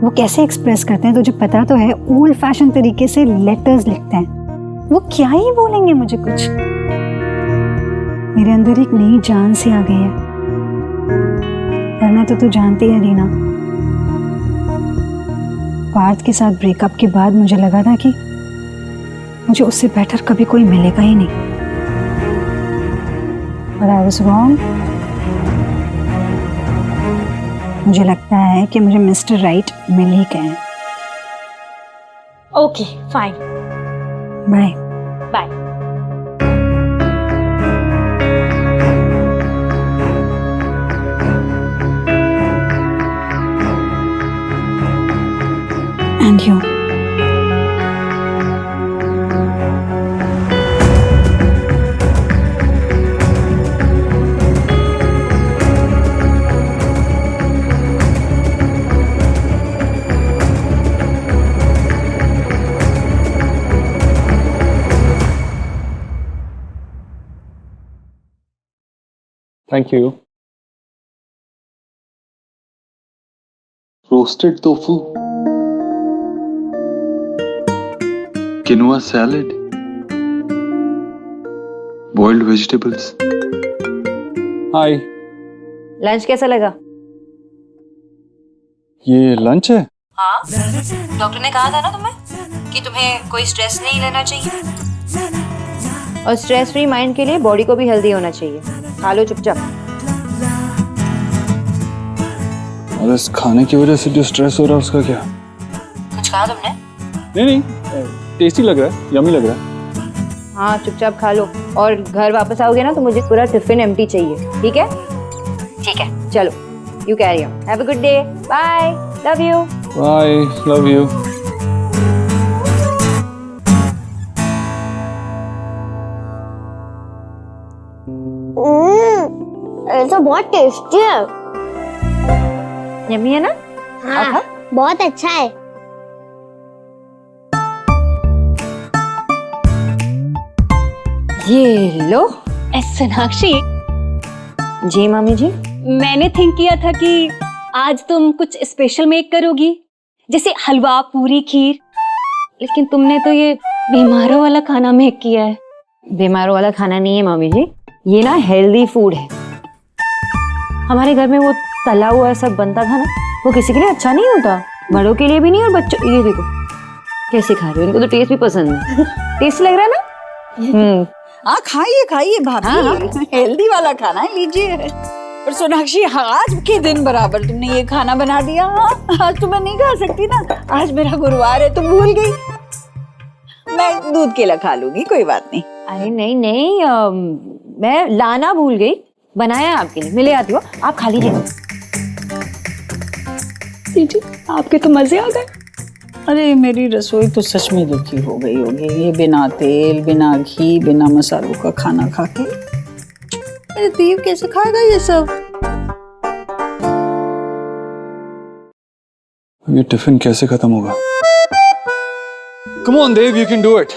वो कैसे एक्सप्रेस करते हैं तुझे पता तो है, ओल्ड फैशन तरीके से लेटर्स लिखते हैं। वो क्या ही बोलेंगे मुझे कुछ। मेरे अंदर एक नई जान सी आ गई है, वरना तो तू जानती है रीना, पार्थ के साथ ब्रेकअप के बाद मुझे लगा था कि मुझे उससे बेटर कभी कोई मिलेगा ही नहीं। But I was wrong. मुझे लगता है कि मुझे मिस्टर राइट मिल ही गए।
Okay fine,
bye.
Bye.
And you.
Thank you.
Roasted tofu, quinoa salad, boiled vegetables.
Hi.
Lunch कैसा लगा?
ये लंच है?
हाँ, डॉक्टर ने कहा था ना तुम्हें कि तुम्हें कोई स्ट्रेस नहीं लेना चाहिए और स्ट्रेस फ्री माइंड के लिए बॉडी को भी हेल्दी होना चाहिए। खा लो चुपचाप।
और इस खाने की वजह से जो स्ट्रेस हो रहा है उसका क्या?
कुछ कहा तुमने?
नहीं, टेस्टी लग रहा है, यमी लग रहा है।
हाँ, चुपचाप खा लो और घर वापस आओगे ना तो मुझे पूरा टिफिन एम्प्टी चाहिए, ठीक है? ठीक है, चलो, you carry on. Have a good day, bye, love you.
Bye, love you.
ये तो बहुत टेस्टी है।
यम्मी है ना?
हाँ, बहुत अच्छा है।
ये लो।
सोनाक्षी,
जी मामी जी।
मैंने थिंक किया था कि आज तुम कुछ स्पेशल मेक करोगी, जैसे हलवा, पूरी, खीर, लेकिन तुमने तो ये बीमारों वाला खाना मेक किया है।
बीमारों वाला खाना नहीं है मामी जी, ये ना हेल्दी फूड है। हमारे घर में वो तला हुआ सब बनता था ना, वो किसी के लिए अच्छा नहीं होता, बड़ों के लिए भी नहीं और बच्चों। ये देखो कैसे खा रहे हो, इनको तो टेस्ट भी पसंद है। टेस्ट लग रहा है ना?
हाँ, खाइए खाइए भाभी, हेल्दी वाला खाना है, लीजिए। पर सोनाक्षी, आज के दिन बराबर तुमने ये खाना बना दिया। आज तो मैं नहीं खा सकती ना, आज मेरा गुरुवार है, तुम भूल गई। मैं दूध केला खा लूंगी, कोई बात नहीं।
अरे नहीं नहीं, मैं लाना भूल गई, बनाया आपके लिए, मिले आती हो, आप खा लीजिए।
लीजिए, आपके तो मजे आ गए। अरे मेरी रसोई तो सच में दुखी हो गई होगी, ये बिना तेल, बिना घी, बिना मसालों का खाना खा के। अरे देव कैसे खाएगा ये सब?
ये टिफिन कैसे खत्म होगा? Come on, Dave, you can do it.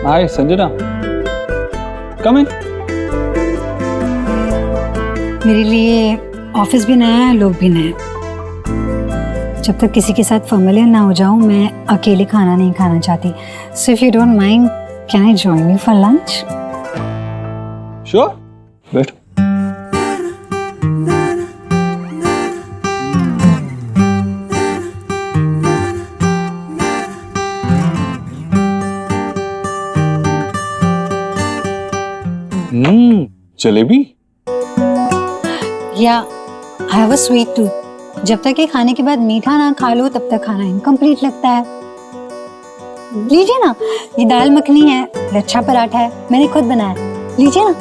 Hi, Sanjana. Come in.
मेरे लिए ऑफिस भी नया है, लोग भी नए। जब तक किसी के साथ फैमिलियर ना हो जाऊं, मैं अकेले खाना नहीं खाना चाहती। So if you don't mind, can I join you for lunch?
Sure. बैठ। जलेबी?
या I have a sweet tooth. जब तक ये खाने के बाद मीठा ना खा लो, तब तक खाना इनकम्प्लीट लगता है। लीजिए ना, ये दाल मखनी है, लच्छा पराठा है, मैंने खुद बनाया, लीजिए ना।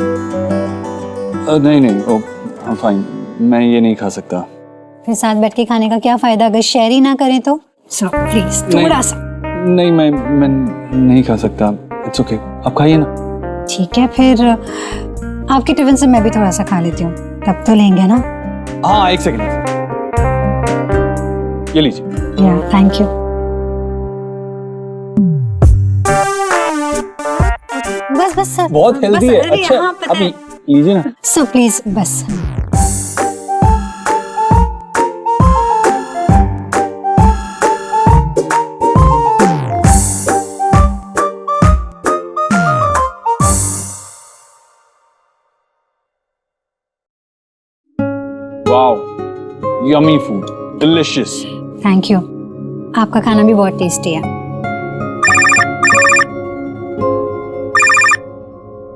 नहीं, फाइन, मैं ये नहीं खा सकता।
फिर साथ बैठ के खाने का क्या फायदा अगर शेयर ही ना करें तो? सो प्लीज थोड़ा सा।
नहीं, मैं नहीं खा सकता। इट्स ओके, आप खाइए ना।
ठीक है, फिर आपके टिफिन से मैं भी थोड़ा सा खा लेती हूँ, तब तो लेंगे ना?
हाँ, एक सेकंड, ये लीजिए।
या थैंक यू। बस सर,
बहुत हेल्दी है। अच्छा, आप लीजिए ना।
सो प्लीज बस।
Wow, yummy food, delicious.
Thank you, आपका खाना भी बहुत टेस्टी है।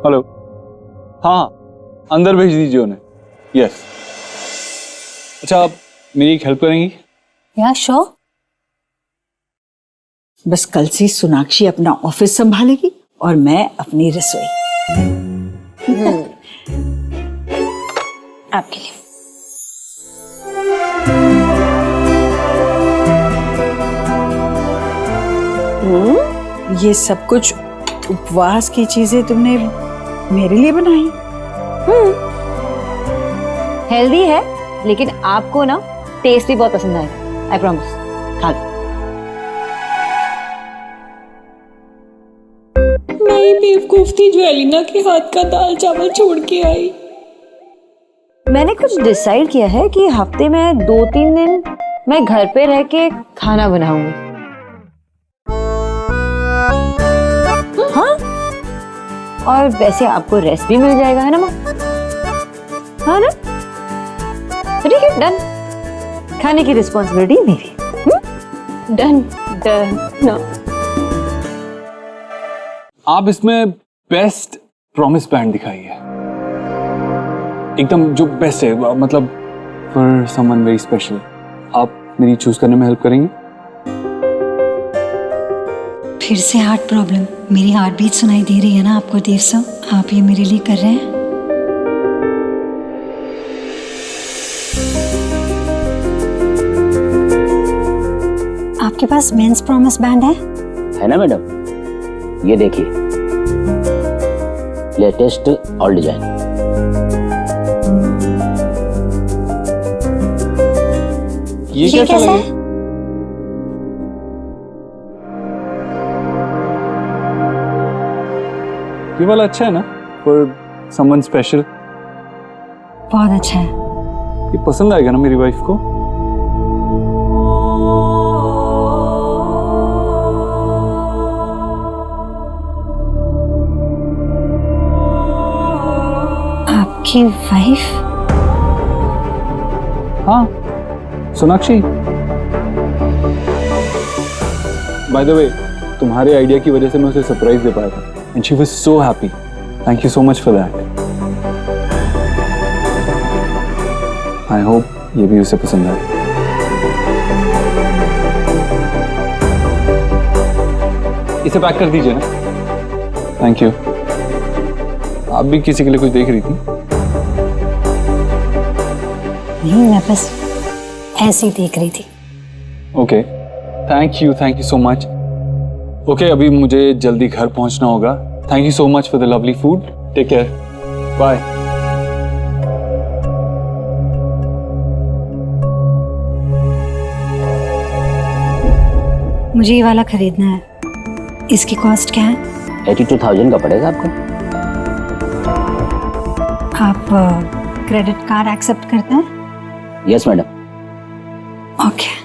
हेलो, हाँ, अंदर भेज दीजिए उन्हें। यस। अच्छा, आप मेरी एक हेल्प करेंगी?
या श्योर।
बस कल से सोनाक्षी अपना ऑफिस संभालेगी और मैं अपनी रसोई।
आपके लिए।
ये सब कुछ उपवास की चीजें तुमने मेरे लिए बनाई?
हेल्दी है, लेकिन आपको ना टेस्ट भी बहुत पसंद आएगा, आई प्रॉमिस। खा लो।
मैं बेवकूफ थी जो एलिना के हाथ का दाल चावल छोड़ के आई।
मैंने कुछ डिसाइड किया है कि हफ्ते में 2-3 दिन मैं घर पे रह के खाना बनाऊंगी। हाँ, और वैसे आपको रेस्ट भी मिल जाएगा, है ना माँ? हाँ ना? ठीक है, डन। खाने की रिस्पॉन्सिबिलिटी मेरी। डन डन ना।
आप इसमें बेस्ट प्रॉमिस बैंड दिखाइए, एकदम जो बेस्ट है, मतलब फॉर समवन वेरी स्पेशल। आप मेरी चूज करने में हेल्प करेंगे?
फिर से हार्ट प्रॉब्लम? मेरी हार्ट बीट सुनाई दे रही है ना आपको देव सर? आप ये मेरे लिए कर रहे हैं? आपके पास मेंस प्रॉमिस बैंड है
ना मैडम? ये देखिए, लेटेस्ट ऑल डिजाइन।
ये कैसा लगे? ये वाला अच्छा है ना, फॉर समवन स्पेशल?
बहुत अच्छा है।
ये पसंद आएगा ना मेरी वाइफ को?
आपकी वाइफ?
हाँ, सोनाक्षी। बाय द वे, तुम्हारे आइडिया की वजह से मैं उसे सरप्राइज दे पाया था, and she was so happy. Thank you so much for that. I hope ये भी उसे पसंद आए। इसे पैक कर दीजिए ना। Thank you. आप भी किसी के लिए कुछ देख रही थी?
नहीं, मैं बस ऐसे ही देख रही थी।
Okay, thank you so much. Okay, अभी मुझे जल्दी घर पहुंचना होगा। Thank you so much for the lovely food. Take care, bye.
मुझे ये वाला खरीदना है। इसकी कॉस्ट क्या है?
82,000 का पड़ेगा आपको।
आप क्रेडिट कार्ड एक्सेप्ट करते हैं?
Yes madam.
ओके।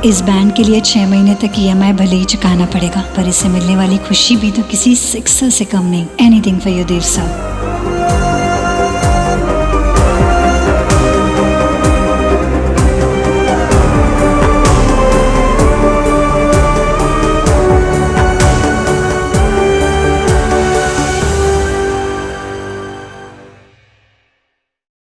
इस बैंड के लिए 6 महीने तक EMI भले ही चुकाना पड़ेगा, पर इससे मिलने वाली खुशी भी तो किसी सिक्सर से कम नहीं। Anything for you Dev sir.